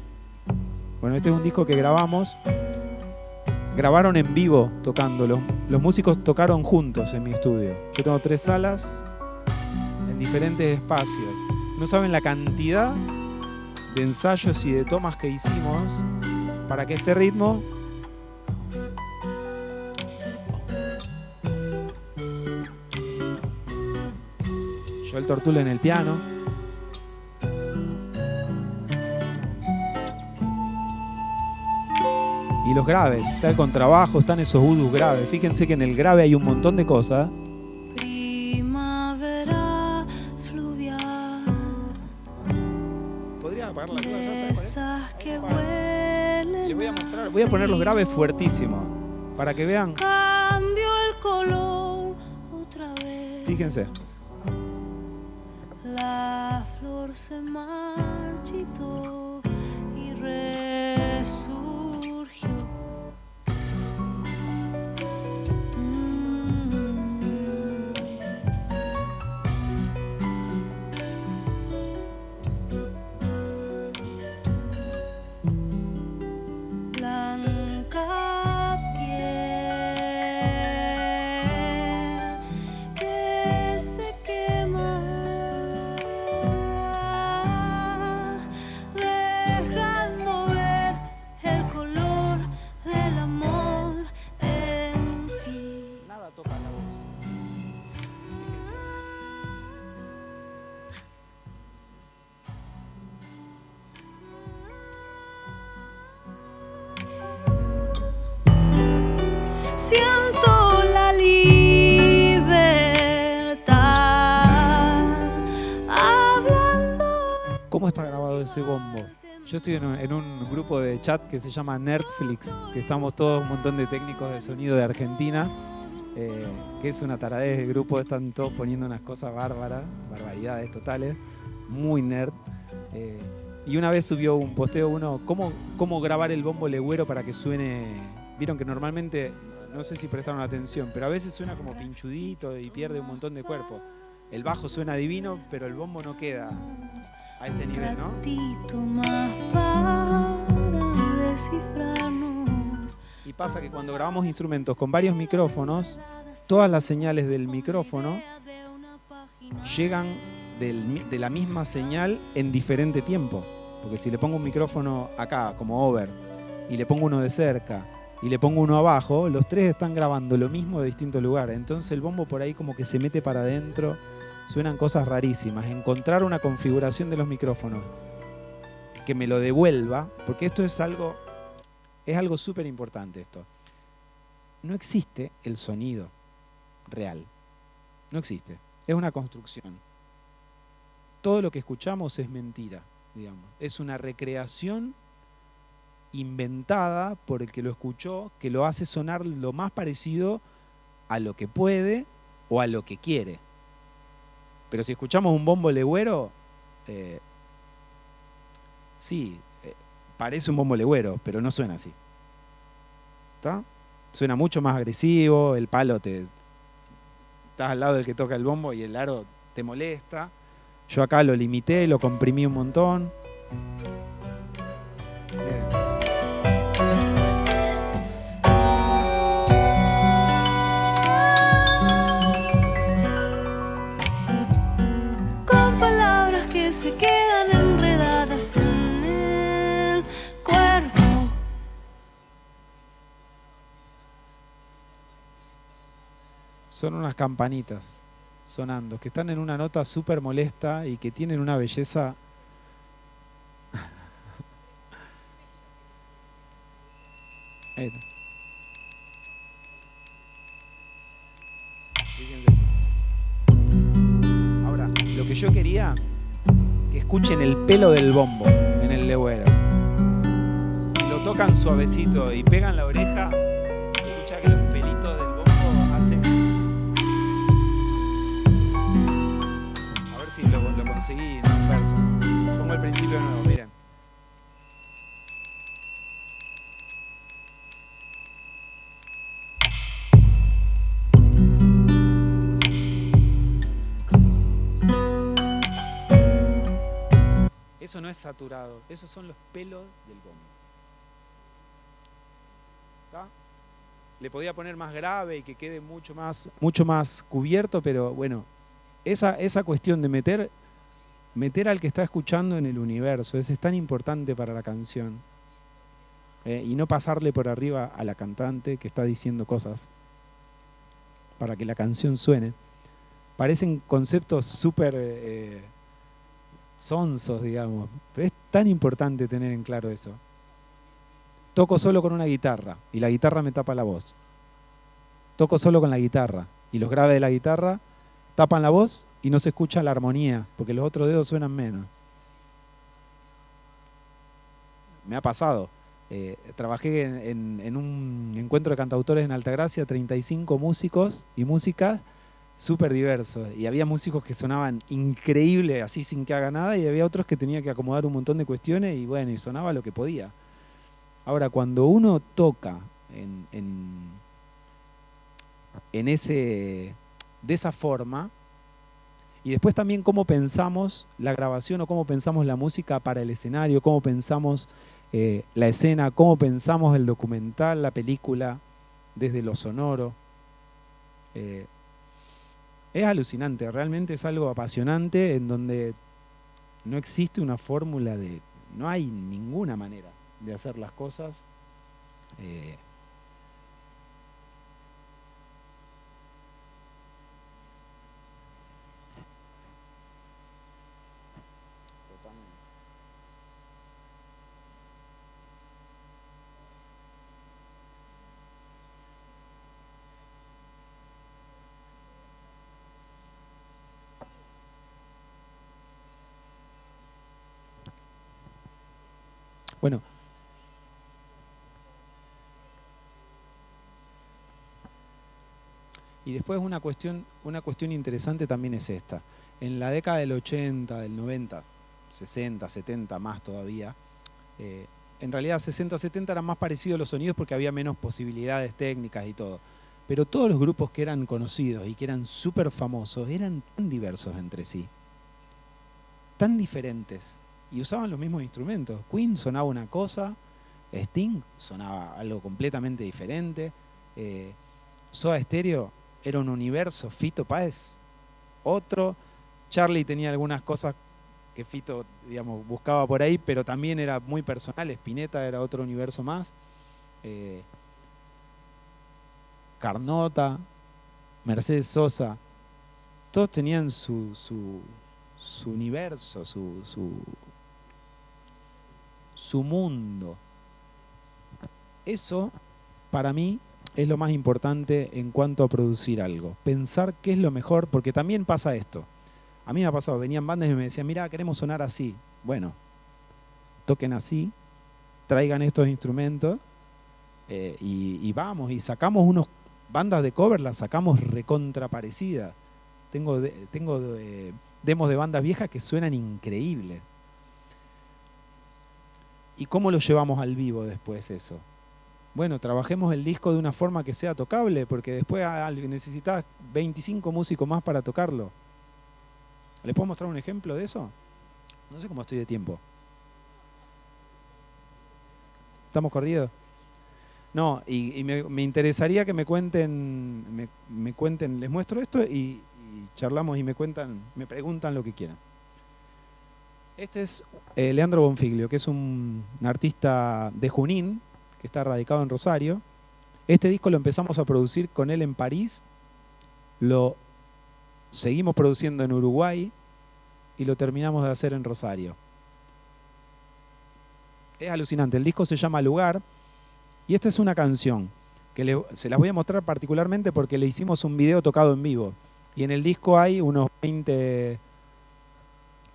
Bueno, este es un disco que grabaron en vivo tocándolo. Los músicos tocaron juntos en mi estudio. Yo tengo 3 salas en diferentes espacios. No saben la cantidad de ensayos y de tomas que hicimos para que este ritmo Joel Tortula en el piano, y los graves, está el contrabajo, están esos udus graves. Fíjense que en el grave hay un montón de cosas.
Primavera fluvial.
¿Podría apagar la luz?
Esas que vuelan
les voy a mostrar, voy a poner los graves fuertísimos para que vean.
Cambio el color otra vez.
Fíjense.
La flor se marchitó y resurgió. Blanca piel que se quema, dejando ver el color del amor en ti.
Nada toca la voz.
Siento la libertad hablando.
¿Cómo está grabado ese bombo? Yo estoy en un grupo de chat que se llama Nerdflix, que estamos todos un montón de técnicos de sonido de Argentina, que es una taradez del grupo, están todos poniendo unas cosas bárbaras, barbaridades totales, muy nerd. Y una vez subió un posteo uno, ¿cómo grabar el bombo legüero para que suene? Vieron que normalmente, no sé si prestaron atención, pero a veces suena como pinchudito y pierde un montón de cuerpo. El bajo suena divino, pero el bombo no queda a este nivel, ¿no?
Más para descifrarnos.
Y pasa que cuando grabamos instrumentos con varios micrófonos, todas las señales del micrófono llegan de la misma señal en diferente tiempo. Porque si le pongo un micrófono acá, como over, y le pongo uno de cerca, y le pongo uno abajo, los tres están grabando lo mismo de distintos lugares. Entonces el bombo por ahí como que se mete para adentro, suenan cosas rarísimas. Encontrar una configuración de los micrófonos que me lo devuelva, porque esto es algo súper importante esto. No existe el sonido real. No existe. Es una construcción. Todo lo que escuchamos es mentira, digamos. Es una recreación inventada por el que lo escuchó, que lo hace sonar lo más parecido a lo que puede o a lo que quiere. Pero si escuchamos un bombo legüero, sí, parece un bombo legüero, pero no suena así. ¿Está? Suena mucho más agresivo, el palo estás al lado del que toca el bombo y el aro te molesta. Yo acá lo limité, lo comprimí un montón.
Con palabras que se quedan enredadas en el cuerpo.
Son unas campanitas sonando, que están en una nota súper molesta y que tienen una belleza. Ahí está. Fíjense. Ahora, lo que yo quería, que escuchen el pelo del bombo en el legüero. Si lo tocan suavecito y pegan la oreja, escucha que los pelitos del bombo hacen. A ver si lo conseguí en un verso. Pongo el principio de nuevo, miren. Eso no es saturado, esos son los pelos del bombo. ¿Está? Le podía poner más grave y que quede mucho más cubierto, pero bueno, esa cuestión de meter al que está escuchando en el universo, es tan importante para la canción. Y no pasarle por arriba a la cantante que está diciendo cosas para que la canción suene. Parecen conceptos súper sonsos, digamos, pero es tan importante tener en claro eso. Toco solo con una guitarra y la guitarra me tapa la voz. Toco solo con la guitarra y los graves de la guitarra tapan la voz y no se escucha la armonía porque los otros dedos suenan menos. Me ha pasado. Trabajé en un encuentro de cantautores en Altagracia, 35 músicos y músicas súper diversos. Y había músicos que sonaban increíble, así sin que haga nada, y había otros que tenía que acomodar un montón de cuestiones y bueno, y sonaba lo que podía. Ahora, cuando uno toca de esa forma, y después también cómo pensamos la grabación o cómo pensamos la música para el escenario, cómo pensamos la escena, cómo pensamos el documental, la película, desde lo sonoro. Es alucinante, realmente es algo apasionante en donde no existe una fórmula no hay ninguna manera de hacer las cosas. Bueno, y después una cuestión interesante también es esta. En la década del 80, del 90, 60, 70 más todavía, en realidad 60, 70 eran más parecidos los sonidos porque había menos posibilidades técnicas y todo. Pero todos los grupos que eran conocidos y que eran súper famosos eran tan diversos entre sí, tan diferentes. Y usaban los mismos instrumentos. Queen sonaba una cosa, Sting sonaba algo completamente diferente, Soda Stereo era un universo, Fito Páez otro, Charlie tenía algunas cosas que Fito, digamos, buscaba por ahí, pero también era muy personal, Spinetta era otro universo más, Carnota, Mercedes Sosa, todos tenían su universo, su mundo. Eso, para mí, es lo más importante en cuanto a producir algo. Pensar qué es lo mejor, porque también pasa esto. A mí me ha pasado, venían bandas y me decían, mirá, queremos sonar así. Bueno, toquen así, traigan estos instrumentos y vamos, y sacamos unos bandas de cover, las sacamos recontra parecidas. Tengo demos de bandas viejas que suenan increíbles. ¿Y cómo lo llevamos al vivo después eso? Bueno, trabajemos el disco de una forma que sea tocable, porque después necesitas 25 músicos más para tocarlo. ¿Les puedo mostrar un ejemplo de eso? No sé cómo estoy de tiempo. ¿Estamos corridos? No, y me interesaría que me cuenten, les muestro esto y charlamos y me preguntan lo que quieran. Este es Leandro Bonfiglio, que es un artista de Junín, que está radicado en Rosario. Este disco lo empezamos a producir con él en París, lo seguimos produciendo en Uruguay y lo terminamos de hacer en Rosario. Es alucinante, el disco se llama Lugar y esta es una canción que se las voy a mostrar particularmente porque le hicimos un video tocado en vivo y en el disco hay unos 20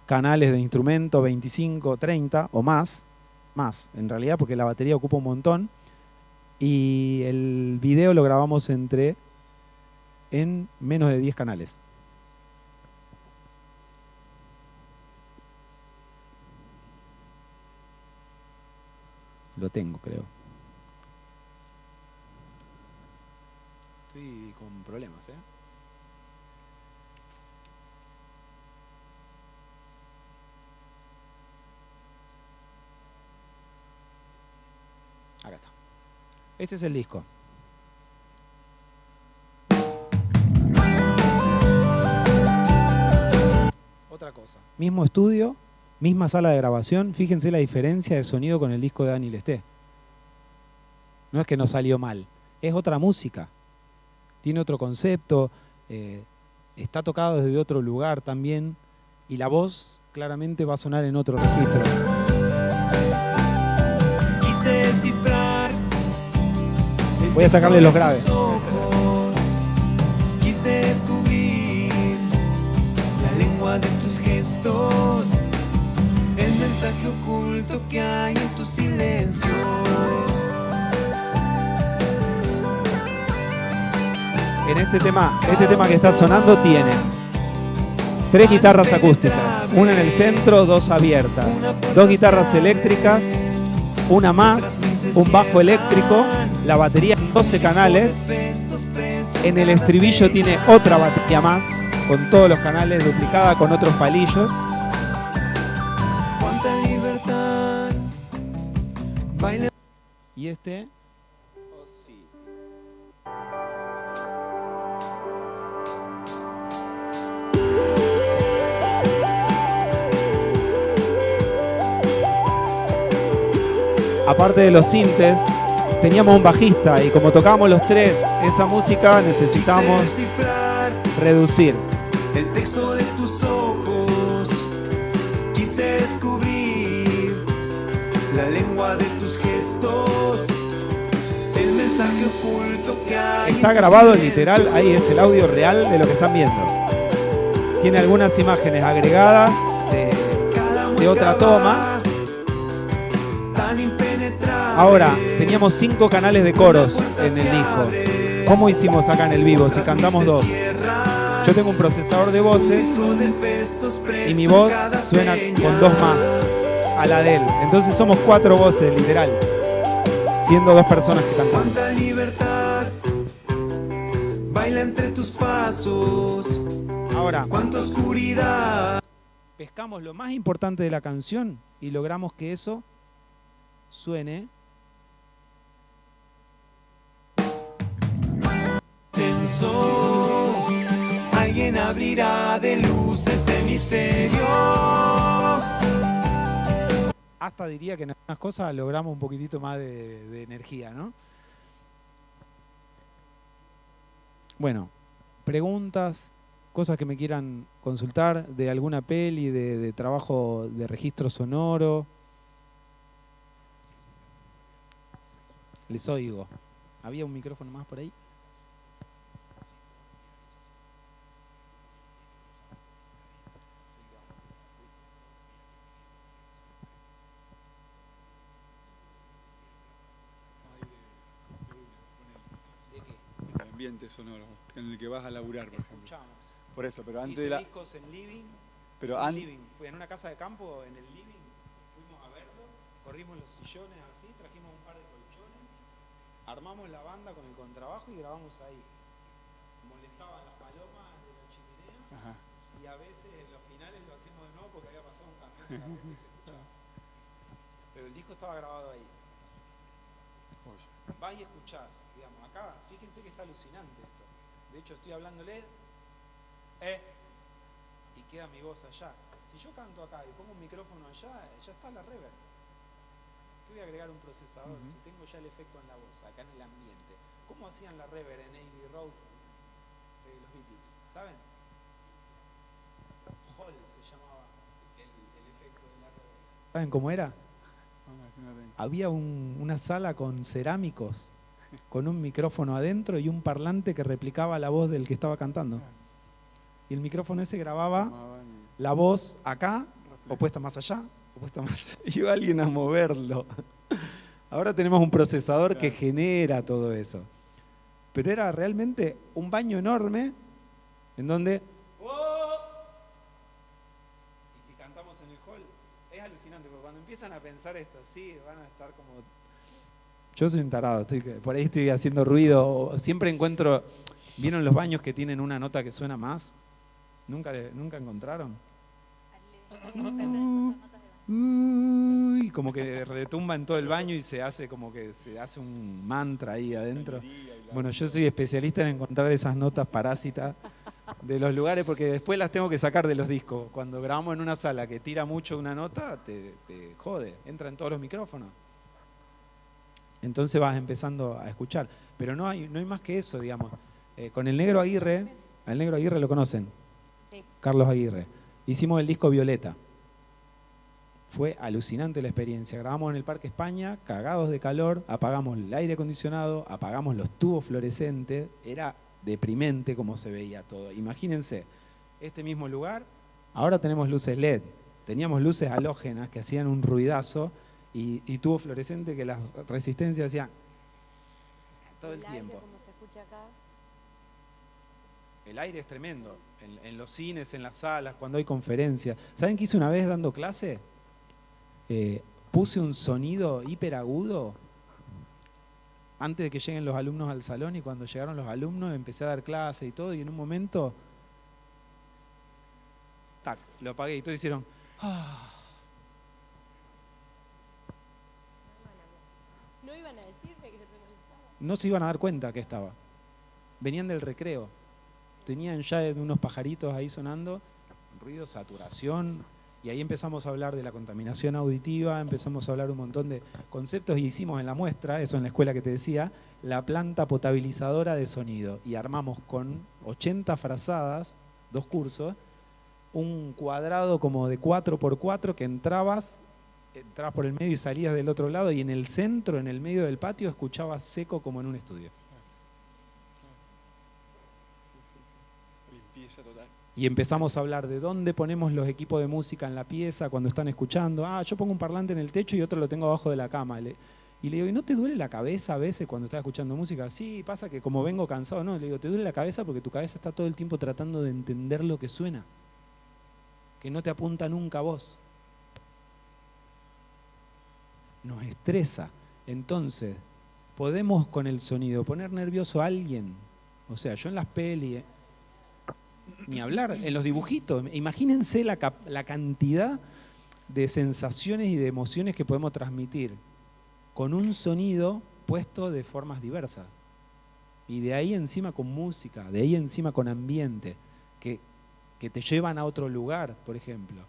canales de instrumento, 25, 30 o más en realidad, porque la batería ocupa un montón, y el video lo grabamos en menos de 10 canales. Lo tengo, creo. Estoy con problemas, Acá está. Este es el disco. Otra cosa. Mismo estudio, misma sala de grabación. Fíjense la diferencia de sonido con el disco de Dani Lesté. No es que no salió mal. Es otra música. Tiene otro concepto. Está tocado desde otro lugar también. Y la voz claramente va a sonar en otro registro. Voy a sacarle los graves.
Quise descubrir la lengua de tus gestos, el mensaje oculto que hay en tu silencio.
En este tema que está sonando tiene 3 guitarras acústicas, una en el centro, 2 abiertas, 2 guitarras eléctricas, una más, un bajo eléctrico, la batería 12 canales, en el estribillo tiene otra batería más, con todos los canales duplicada, con otros palillos.
Cuánta libertad. Baila.
Y este... Aparte de los sintes, teníamos un bajista y como tocábamos los 3 esa música necesitamos reducir.
El texto de tus ojos, quise descubrir la lengua de tus gestos, el mensaje oculto que hay.
Está grabado literal, ahí es el audio real de lo que están viendo. Tiene algunas imágenes agregadas de otra toma. Ahora, teníamos 5 canales de coros en el disco. ¿Cómo hicimos acá en el vivo? Si cantamos 2. Yo tengo un procesador de voces y mi voz suena con 2 más a la de él. Entonces somos 4 voces, literal. Siendo 2 personas que cantamos.
Cuánta libertad baila entre tus pasos.
Ahora,
cuánta oscuridad.
Pescamos lo más importante de la canción y logramos que eso suene
tenso. Alguien abrirá de luz ese misterio.
Hasta diría que en algunas cosas logramos un poquitito más de energía, ¿no? Bueno, preguntas, cosas que me quieran consultar de alguna peli, de trabajo de registro sonoro. Les oigo. ¿Había un micrófono más por ahí?
El ambiente sonoro en el que vas a laburar, por ejemplo.
Escuchamos.
Por eso, pero antes
Hice
de la...
discos en living.
Pero
en living. Fui en una casa de campo, en el living, fuimos a verlo, corrimos los sillones así, trajimos un par de colchones, armamos la banda con el contrabajo y grabamos ahí. Molestaban las palomas de la chimenea.
Ajá.
Y a veces en los finales lo hacíamos de nuevo porque había pasado un camión de la gente y se escuchaba. Pero el disco estaba grabado ahí. Vas y escuchás, digamos, acá, fíjense que está alucinante esto. De hecho estoy hablándole, y queda mi voz allá. Si yo canto acá y pongo un micrófono allá, ya está la reverb. ¿Qué voy a agregar un procesador si tengo ya el efecto en la voz, acá en el ambiente? ¿Cómo hacían la reverb en Abbey Road de los Beatles? ¿Saben? Hall se llamaba el efecto de la reverb. ¿Saben cómo era? Había una sala con cerámicos, con un micrófono adentro y un parlante que replicaba la voz del que estaba cantando. Y el micrófono ese grababa la voz acá, o puesta más allá, o puesta más... Iba alguien a moverlo. Ahora tenemos un procesador que genera todo eso. Pero era realmente un baño enorme en donde... Y si cantamos en el hall, es alucinante, porque cuando empiezan a pensar esto así, van a estar como... Yo soy un tarado, por ahí estoy haciendo ruido, siempre encuentro... ¿Vieron los baños que tienen una nota que suena más? ¿Nunca encontraron? Uy, como que retumba en todo el baño y se hace como que se hace un mantra ahí adentro. Bueno, yo soy especialista en encontrar esas notas parásitas de los lugares porque después las tengo que sacar de los discos. Cuando grabamos en una sala que tira mucho una nota, te jode, entra en todos los micrófonos. Entonces vas empezando a escuchar. Pero no hay más que eso, digamos. Con el Negro Aguirre, al Negro Aguirre lo conocen, sí. Carlos Aguirre, hicimos el disco Violeta. Fue alucinante la experiencia. Grabamos en el Parque España, cagados de calor, apagamos el aire acondicionado, apagamos los tubos fluorescentes, era deprimente como se veía todo. Imagínense, este mismo lugar, ahora tenemos luces LED, teníamos luces halógenas que hacían un ruidazo y tubo fluorescente que las resistencias hacían todo el tiempo.
Como se escucha acá.
El aire es tremendo, en los cines, en las salas, cuando hay conferencias. ¿Saben qué hice una vez dando clase? Puse un sonido hiperagudo antes de que lleguen los alumnos al salón, y cuando llegaron los alumnos empecé a dar clase y todo, y en un momento, tac, lo apagué y todos hicieron... "Ah".
No iban a decirme que se molestaba.
No se iban a dar cuenta que estaba. Venían del recreo. Tenían ya unos pajaritos ahí sonando, ruido, saturación, y ahí empezamos a hablar de la contaminación auditiva, empezamos a hablar un montón de conceptos, y hicimos en la muestra, eso en la escuela que te decía, la planta potabilizadora de sonido. Y armamos con 80 frazadas, 2 cursos, un cuadrado como de 4x4 que entrabas por el medio y salías del otro lado, y en el centro, en el medio del patio, escuchabas seco como en un estudio.
Limpieza total.
Y empezamos a hablar de dónde ponemos los equipos de música en la pieza cuando están escuchando. Yo pongo un parlante en el techo y otro lo tengo abajo de la cama. Y le digo, ¿y no te duele la cabeza a veces cuando estás escuchando música? Sí, pasa que como vengo cansado, no. Le digo, te duele la cabeza porque tu cabeza está todo el tiempo tratando de entender lo que suena, que no te apunta nunca a vos. Nos estresa. Entonces, podemos con el sonido poner nervioso a alguien. O sea, yo en las pelis... Ni hablar, en los dibujitos. Imagínense la cantidad de sensaciones y de emociones que podemos transmitir con un sonido puesto de formas diversas. Y de ahí encima con música, de ahí encima con ambiente, que te llevan a otro lugar, por ejemplo.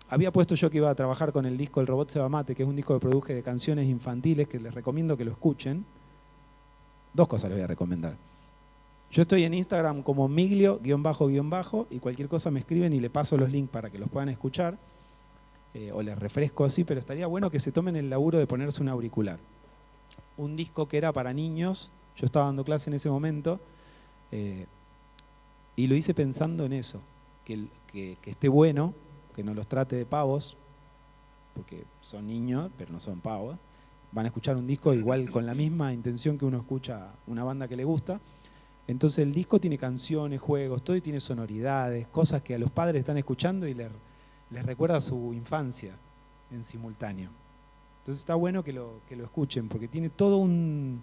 Había puesto yo que iba a trabajar con el disco El Robot Se Va Mate, que es un disco que produje de canciones infantiles, que les recomiendo que lo escuchen. 2 cosas les voy a recomendar. Yo estoy en Instagram como Miglio, _, y cualquier cosa me escriben y le paso los links para que los puedan escuchar, o les refresco así, pero estaría bueno que se tomen el laburo de ponerse un auricular. Un disco que era para niños, yo estaba dando clase en ese momento, y lo hice pensando en eso, que esté bueno, que no los trate de pavos, porque son niños, pero no son pavos. Van a escuchar un disco igual con la misma intención que uno escucha una banda que le gusta. Entonces el disco tiene canciones, juegos, todo, y tiene sonoridades, cosas que a los padres están escuchando y les recuerda su infancia en simultáneo. Entonces está bueno que lo escuchen, porque tiene todo un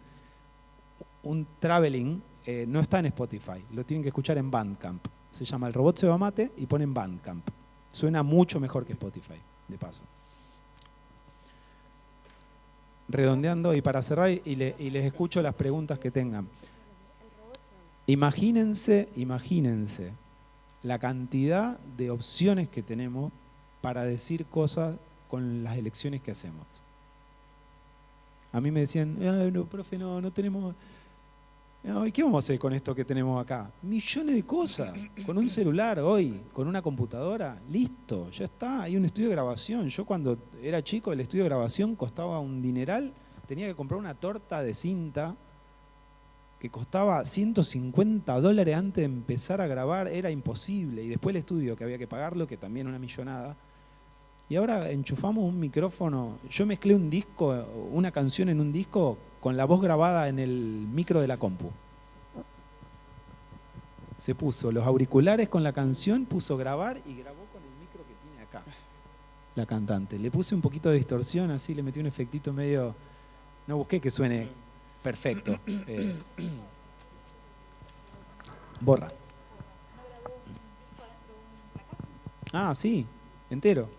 traveling, no está en Spotify, lo tienen que escuchar en Bandcamp. Se llama El Robot Se Va Mate y ponen Bandcamp. Suena mucho mejor que Spotify, de paso. Redondeando y para cerrar, y les escucho las preguntas que tengan. Imagínense la cantidad de opciones que tenemos para decir cosas con las elecciones que hacemos. A mí me decían, no, profe, no tenemos... ¿Y qué vamos a hacer con esto que tenemos acá? Millones de cosas. Con un celular hoy, con una computadora, listo, ya está. Hay un estudio de grabación. Yo cuando era chico, el estudio de grabación costaba un dineral. Tenía que comprar una torta de cinta que costaba $150 antes de empezar a grabar, era imposible. Y después el estudio, que había que pagarlo, que también una millonada. Y ahora enchufamos un micrófono. Yo mezclé un disco, una canción en un disco, con la voz grabada en el micro de la compu. Se puso los auriculares con la canción, puso grabar y grabó con el micro que tiene acá, la cantante. Le puse un poquito de distorsión, así, le metí un efectito medio... No busqué que suene perfecto. Borra. Sí, entero.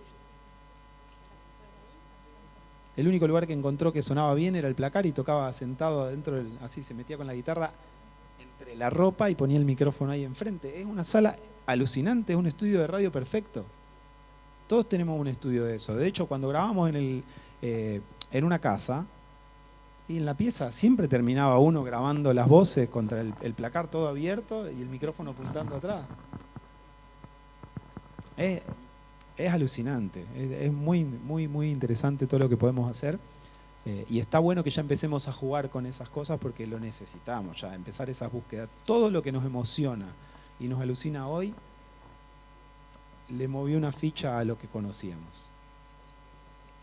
El único lugar que encontró que sonaba bien era el placar y tocaba sentado adentro, así se metía con la guitarra entre la ropa y ponía el micrófono ahí enfrente. Es una sala alucinante, es un estudio de radio perfecto. Todos tenemos un estudio de eso. De hecho, cuando grabamos en una casa, y en la pieza siempre terminaba uno grabando las voces contra el placar todo abierto y el micrófono apuntando atrás. Es alucinante, es muy, muy, muy interesante todo lo que podemos hacer, y está bueno que ya empecemos a jugar con esas cosas porque lo necesitamos ya, empezar esas búsquedas. Todo lo que nos emociona y nos alucina hoy le movió una ficha a lo que conocíamos.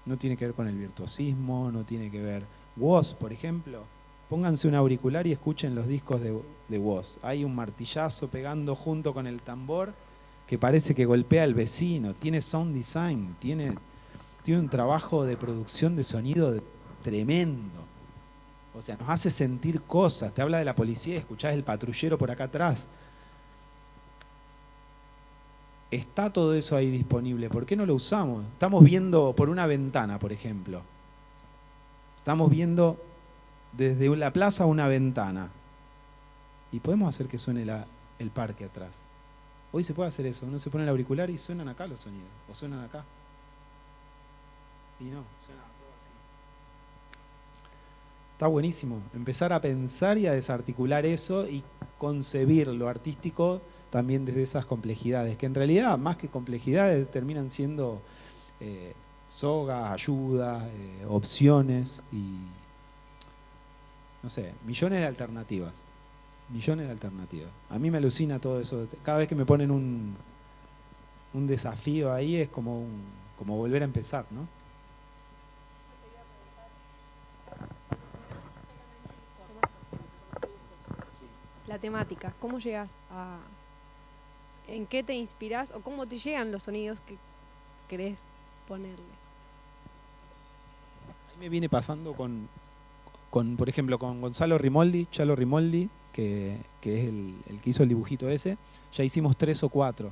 No tiene que ver con el virtuosismo, no tiene que ver... Woz, por ejemplo, pónganse un auricular y escuchen los discos de Woz. Hay un martillazo pegando junto con el tambor que parece que golpea al vecino. Tiene sound design, tiene un trabajo de producción de sonido tremendo. O sea, nos hace sentir cosas. Te habla de la policía y escuchás el patrullero por acá atrás. Está todo eso ahí disponible. ¿Por qué no lo usamos? Estamos viendo por una ventana, por ejemplo. Estamos viendo desde la plaza una ventana. Y podemos hacer que suene el parque atrás. Hoy se puede hacer eso. Uno se pone el auricular y suenan acá los sonidos. O suenan acá. Y no, suenan todo así. Está buenísimo. Empezar a pensar y a desarticular eso y concebir lo artístico también desde esas complejidades, que en realidad más que complejidades terminan siendo sogas, ayudas, opciones y, no sé, millones de alternativas. Millones de alternativas. A mí me alucina todo eso. Cada vez que me ponen un desafío ahí es como volver a empezar, ¿no?
La temática, ¿cómo llegas a... ¿En qué te inspirás o cómo te llegan los sonidos que querés ponerle?
A mí me viene pasando con por ejemplo, con Gonzalo Rimoldi, Chalo Rimoldi, que es el que hizo el dibujito ese. Ya hicimos 3 o 4.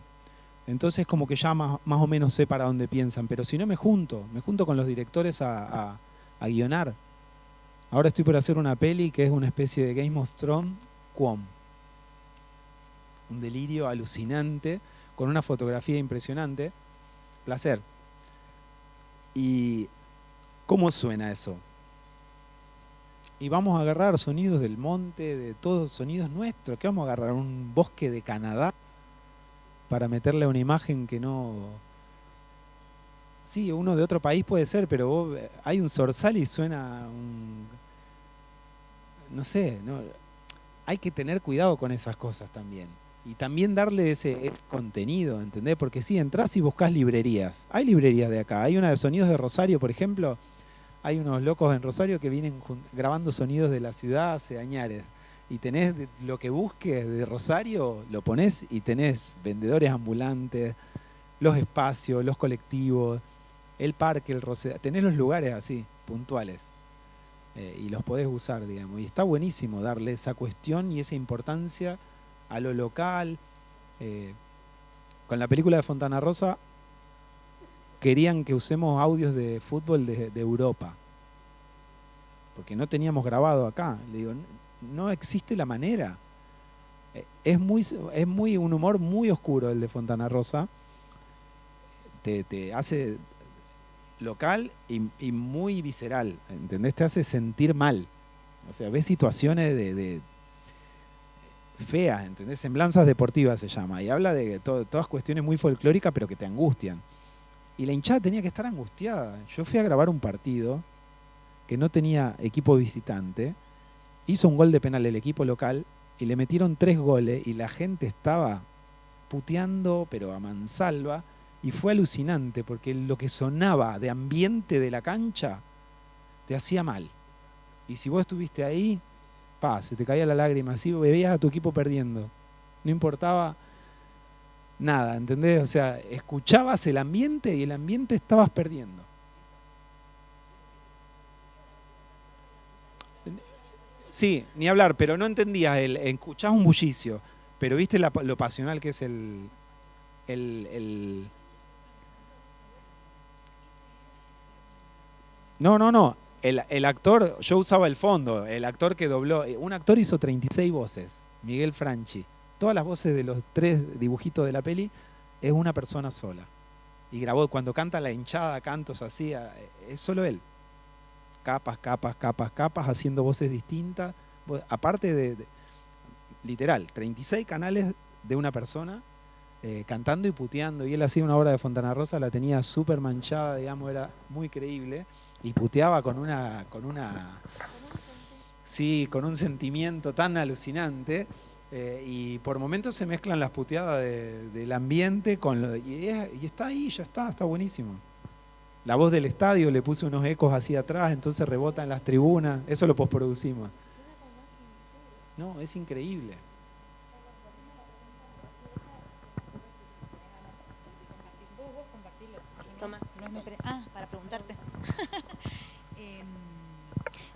Entonces como que ya más o menos sé para dónde piensan. Pero si no me junto con los directores a guionar. Ahora estoy por hacer una peli que es una especie de Game of Thrones, Quom. Un delirio alucinante, con una fotografía impresionante. Placer. ¿Y cómo suena eso? Y vamos a agarrar sonidos del monte, de todos sonidos nuestros. ¿Qué vamos a agarrar? ¿Un bosque de Canadá? Para meterle una imagen que no... Sí, uno de otro país puede ser, pero hay un zorzal y suena un... No sé, no... Hay que tener cuidado con esas cosas también. Y también darle ese contenido, ¿entendés? Porque si entrás y buscás librerías. Hay librerías de acá. Hay una de Sonidos de Rosario, por ejemplo. Hay unos locos en Rosario que vienen grabando sonidos de la ciudad hace añares. Y tenés lo que busques de Rosario, lo ponés y tenés vendedores ambulantes, los espacios, los colectivos, el parque, el Rosedal. Tenés los lugares así, puntuales. Y los podés usar, digamos. Y está buenísimo darle esa cuestión y esa importancia a lo local. Con la película de Fontana Rosa querían que usemos audios de fútbol de Europa, porque no teníamos grabado acá. Le digo, no existe la manera. Es muy un humor muy oscuro el de Fontana Rosa. Te hace local y muy visceral, ¿entendés? Te hace sentir mal. O sea, ves situaciones de feas, ¿entendés? Semblanzas deportivas se llama. Y habla de todas cuestiones muy folclóricas, pero que te angustian. Y la hinchada tenía que estar angustiada. Yo fui a grabar un partido que no tenía equipo visitante. Hizo un gol de penal el equipo local y le metieron 3 goles y la gente estaba puteando, pero a mansalva. Y fue alucinante porque lo que sonaba de ambiente de la cancha te hacía mal. Y si vos estuviste ahí, se te caía la lágrima. Así veías a tu equipo perdiendo. No importaba nada, ¿entendés? O sea, escuchabas el ambiente y el ambiente estabas perdiendo. Sí, ni hablar, pero no entendías, escuchabas un bullicio, pero viste lo pasional que es el No. El actor, yo usaba el fondo, el actor que dobló, un actor hizo 36 voces, Miguel Franchi. Todas las voces de los 3 dibujitos de la peli es una persona sola. Y grabó, cuando canta la hinchada, cantos así, es solo él. Capas, haciendo voces distintas. Aparte de literal, 36 canales de una persona cantando y puteando. Y él hacía una obra de Fontana Rosa, la tenía súper manchada, digamos, era muy creíble. Y puteaba con un sentimiento tan alucinante. Y por momentos se mezclan las puteadas del ambiente con y está ahí, ya está buenísimo. La voz del estadio le puse unos ecos así atrás, entonces rebota en las tribunas. Eso lo postproducimos. No, es increíble.
Para preguntarte.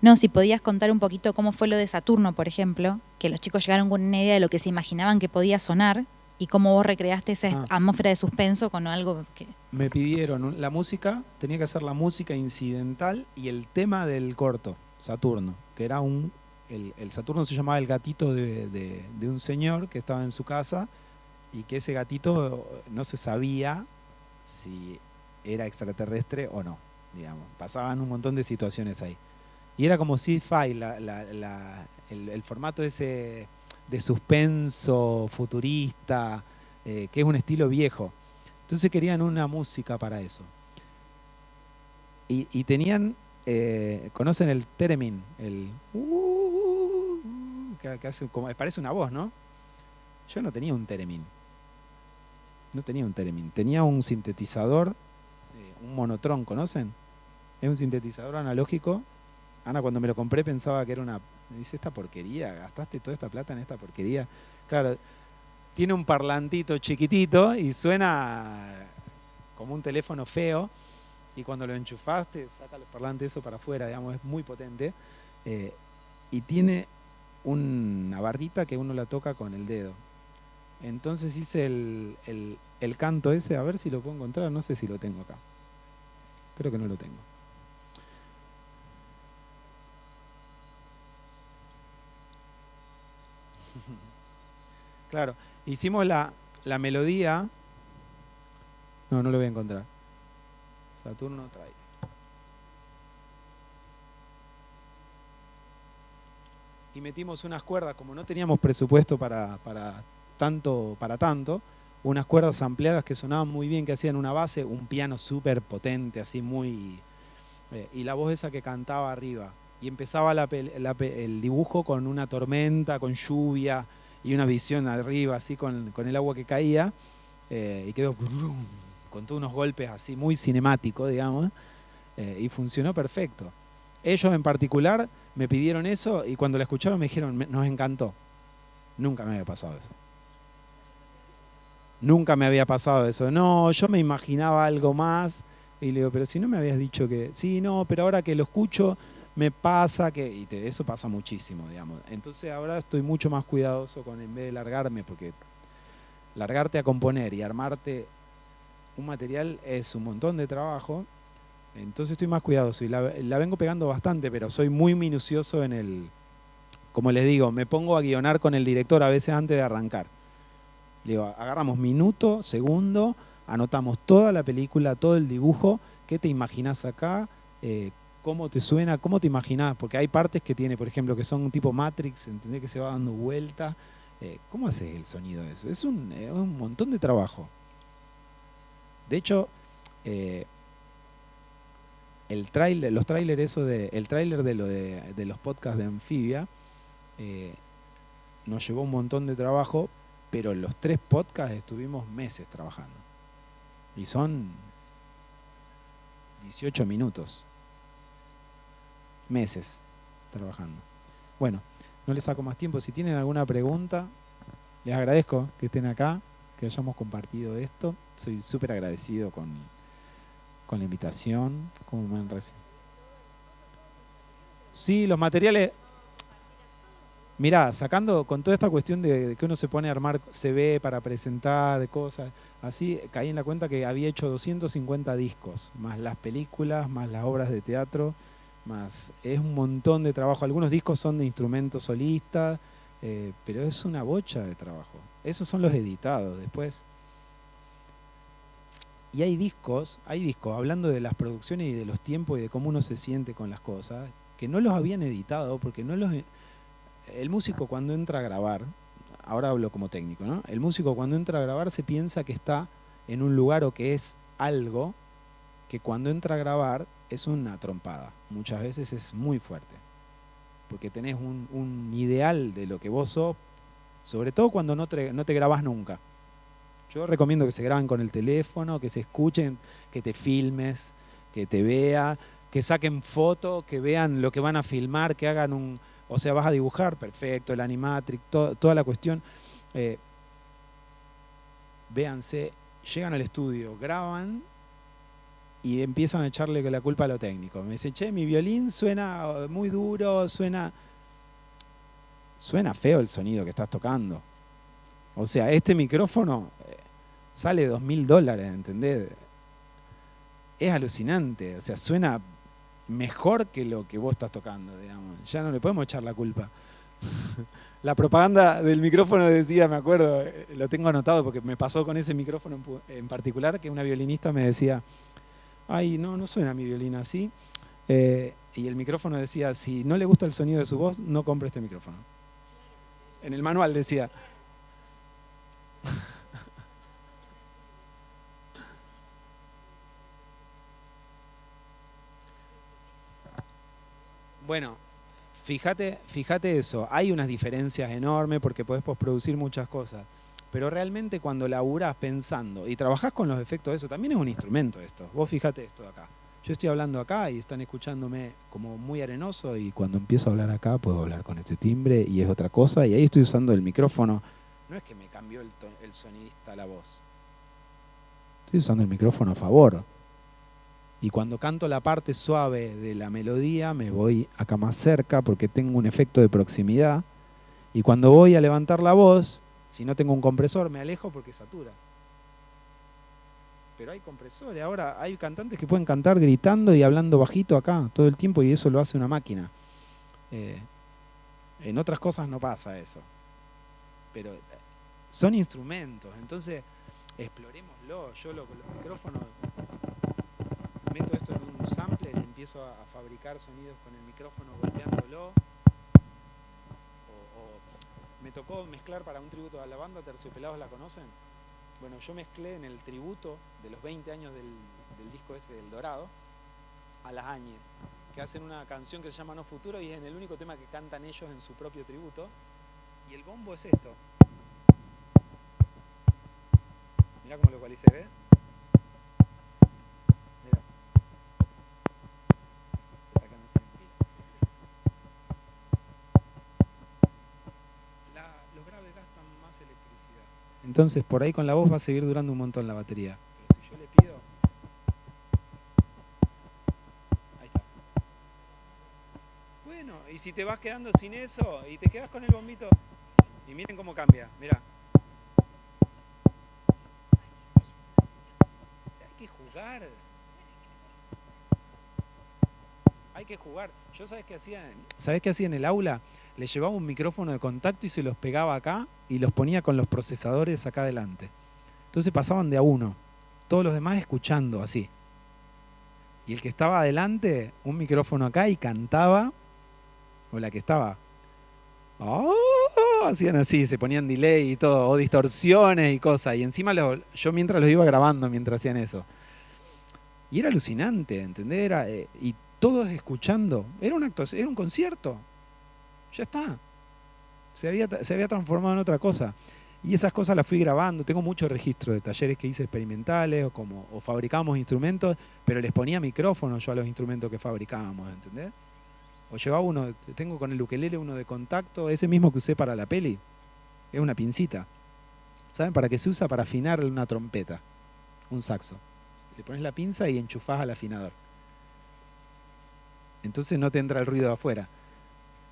No, si podías contar un poquito cómo fue lo de Saturno, por ejemplo, que los chicos llegaron con una idea de lo que se imaginaban que podía sonar y cómo vos recreaste esa atmósfera de suspenso con algo que...
Me pidieron la música, tenía que hacer la música incidental y el tema del corto, Saturno, que era el Saturno se llamaba el gatito de un señor que estaba en su casa y que ese gatito no se sabía si era extraterrestre o no, digamos. Pasaban un montón de situaciones ahí. Y era como sci-fi, el formato ese de suspenso futurista, que es un estilo viejo. Entonces querían una música para eso. Y tenían, ¿conocen el theremin? El que hace como, parece una voz, ¿no? Yo no tenía un theremin. No tenía un theremin. Tenía un sintetizador, un Monotron, ¿conocen? Es un sintetizador analógico. Ana, cuando me lo compré pensaba que era una... Me dice, esta porquería, gastaste toda esta plata en esta porquería. Claro, tiene un parlantito chiquitito y suena como un teléfono feo. Y cuando lo enchufaste, saca el parlante eso para afuera, digamos, es muy potente. Y tiene una barrita que uno la toca con el dedo. Entonces hice el canto ese, a ver si lo puedo encontrar, no sé si lo tengo acá. Creo que no lo tengo. Claro, hicimos la melodía. No lo voy a encontrar. Saturno trae. Y metimos unas cuerdas, como no teníamos presupuesto para tanto, unas cuerdas ampliadas que sonaban muy bien, que hacían una base, un piano súper potente, así muy... y la voz esa que cantaba arriba. Y empezaba el dibujo con una tormenta, con lluvia y una visión arriba, así con el agua que caía. Y quedó con todos unos golpes así muy cinemáticos, digamos. Y funcionó perfecto. Ellos en particular me pidieron eso y cuando la escucharon me dijeron, nos encantó. Nunca me había pasado eso. Nunca me había pasado eso. No, yo me imaginaba algo más. Y le digo, pero si no me habías dicho que... Sí, no, pero ahora que lo escucho... me pasa que, y eso pasa muchísimo, digamos. Entonces ahora estoy mucho más cuidadoso con, en vez de largarme, porque largarte a componer y armarte un material es un montón de trabajo. Entonces estoy más cuidadoso y la vengo pegando bastante, pero soy muy minucioso en el... Como les digo, me pongo a guionar con el director a veces antes de arrancar. Le digo, agarramos minuto, segundo, anotamos toda la película, todo el dibujo, ¿qué te imaginas acá? ¿Cómo te suena? ¿Cómo te imaginás? Porque hay partes que tiene, por ejemplo, que son un tipo Matrix, ¿entendés? Que se va dando vueltas. ¿Cómo haces el sonido de eso? Es un montón de trabajo. De hecho, el tráiler de los podcasts de Anfibia nos llevó un montón de trabajo, pero los 3 podcasts estuvimos meses trabajando. Y son 18 minutos. Meses trabajando. Bueno, no les saco más tiempo. Si tienen alguna pregunta, les agradezco que estén acá, que hayamos compartido esto. Soy súper agradecido con la invitación. ¿Cómo me han recibido? Sí, los materiales... Mirá, sacando con toda esta cuestión de que uno se pone a armar CV para presentar cosas, así caí en la cuenta que había hecho 250 discos, más las películas, más las obras de teatro, más es un montón de trabajo. Algunos discos son de instrumentos solistas, pero es una bocha de trabajo. Esos son los editados después. Y hay discos, hablando de las producciones y de los tiempos y de cómo uno se siente con las cosas, que no los habían editado porque no los... El músico cuando entra a grabar, ahora hablo como técnico, ¿no? El músico cuando entra a grabar se piensa que está en un lugar o que es algo que cuando entra a grabar es una trompada. Muchas veces es muy fuerte. Porque tenés un ideal de lo que vos sos Sobre todo cuando no te grabás nunca. Yo recomiendo que se graben con el teléfono, que se escuchen, que te filmes, que te vea, que saquen fotos, que vean lo que van a filmar, que hagan un... O sea, vas a dibujar, perfecto, el animatrix, toda la cuestión. Véanse, llegan al estudio, graban y empiezan a echarle la culpa a lo técnico. Me dice, che, mi violín suena muy duro, suena feo el sonido que estás tocando. O sea, este micrófono sale $2.000, ¿entendés? Es alucinante, o sea, suena mejor que lo que vos estás tocando, digamos. Ya no le podemos echar la culpa. La propaganda del micrófono decía, me acuerdo, lo tengo anotado porque me pasó con ese micrófono en particular, que una violinista me decía, ay, no suena mi violín así. Y el micrófono decía, si no le gusta el sonido de su voz, no compre este micrófono. En el manual decía. Bueno, fíjate eso. Hay unas diferencias enormes porque podés postproducir muchas cosas. Pero realmente cuando laburás pensando y trabajás con los efectos de eso, también es un instrumento esto. Vos fíjate esto de acá. Yo estoy hablando acá y están escuchándome como muy arenoso y cuando empiezo a hablar acá puedo hablar con este timbre y es otra cosa y ahí estoy usando el micrófono. No es que me cambió el sonidista la voz. Estoy usando el micrófono a favor. Y cuando canto la parte suave de la melodía me voy acá más cerca porque tengo un efecto de proximidad. Y cuando voy a levantar la voz, si no tengo un compresor, me alejo porque satura. Pero hay compresores. Ahora hay cantantes que pueden cantar gritando y hablando bajito acá todo el tiempo y eso lo hace una máquina. En otras cosas no pasa eso. Pero son instrumentos. Entonces, explorémoslo. Yo con los micrófonos meto esto en un sampler y empiezo a fabricar sonidos con el micrófono golpeándolo. Me tocó mezclar para un tributo a la banda, Terciopelados, ¿la conocen? Bueno, yo mezclé en el tributo de los 20 años del disco ese del Dorado a las Áñez, que hacen una canción que se llama No Futuro y es en el único tema que cantan ellos en su propio tributo. Y el bombo es esto. Mirá cómo lo ecualicé, ¿ves? Mirá. Se está quedando sin pila. Los graves gastan más electricidad. Entonces por ahí con la voz va a seguir durando un montón la batería. Pero si yo le pido... Ahí está. Bueno, y si te vas quedando sin eso y te quedas con el bombito... Y miren cómo cambia, mirá. Hay que jugar. Hay que jugar. Yo ¿sabés qué hacía en el aula? Le llevaba un micrófono de contacto y se los pegaba acá y los ponía con los procesadores acá adelante. Entonces pasaban de a uno. Todos los demás escuchando así. Y el que estaba adelante, un micrófono acá y cantaba. O la que estaba... ¡Oh! Hacían así, se ponían delay y todo, o distorsiones y cosas. Y encima yo mientras los iba grabando, mientras hacían eso. Y era alucinante, ¿entendés? Y todos escuchando. Era un concierto. Ya está. Se había transformado en otra cosa. Y esas cosas las fui grabando. Tengo mucho registro de talleres que hice experimentales o fabricábamos instrumentos, pero les ponía micrófono yo a los instrumentos que fabricábamos, ¿entendés? O llevaba uno, tengo con el ukelele uno de contacto, ese mismo que usé para la peli. Es una pincita. ¿Saben para qué se usa? Para afinar una trompeta, un saxo. Le pones la pinza y enchufás al afinador. Entonces no te entra el ruido de afuera.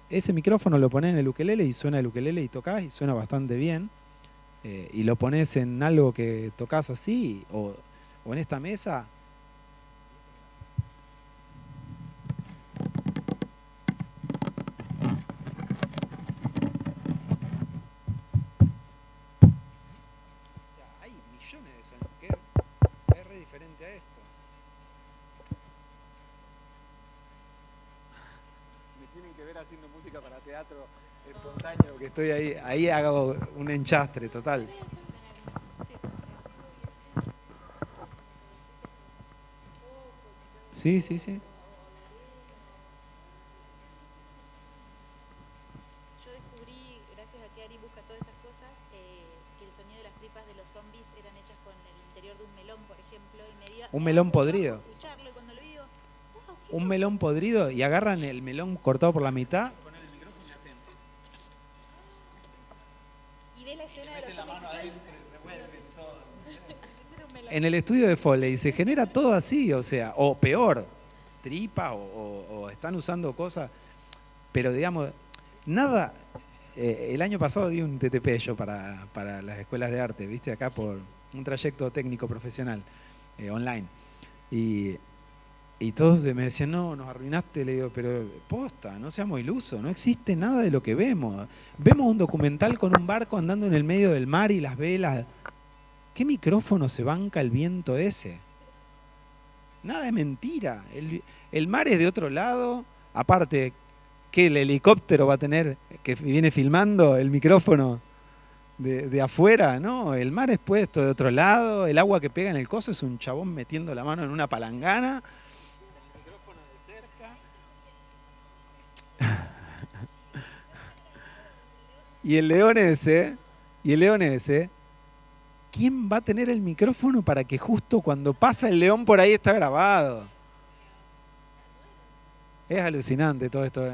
Ese micrófono lo pones en el ukelele y suena el ukelele y tocas y suena bastante bien. Y lo pones en algo que tocas así o en esta mesa. Diferente a esto. Me tienen que ver haciendo música para teatro espontáneo, que estoy ahí hago un enchastre total. Sí.
Yo descubrí, gracias a que Ari busca todas estas cosas,
alrededor de un melón, por ejemplo, y me diga,
Un melón podrido.
escucharlo, y cuando lo digo, wow, qué
Un melón podrido y agarran el melón cortado por la mitad.
y ves la escena de los zombies.
En el estudio de Foley se genera todo así, o sea, o peor, tripa o están usando cosas, pero digamos, nada. El año pasado di un TTP yo para las escuelas de arte, viste, acá por un trayecto técnico profesional, online. Y todos me decían, no, nos arruinaste, le digo, pero posta, no seamos ilusos, no existe nada de lo que vemos. Vemos un documental con un barco andando en el medio del mar y las velas. ¿Qué micrófono se banca el viento ese? Nada es mentira. El mar es de otro lado. Aparte, ¿qué el helicóptero va a tener que viene filmando el micrófono de afuera? No, el mar es puesto de otro lado. El agua que pega en el coso es un chabón metiendo la mano en una palangana. El micrófono de cerca. Y el león ese, ¿quién va a tener el micrófono para que justo cuando pasa el león por ahí está grabado? Es alucinante todo esto.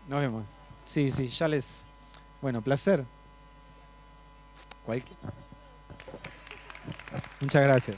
Nos vemos. Sí, ya les... Bueno, placer. Muchas gracias.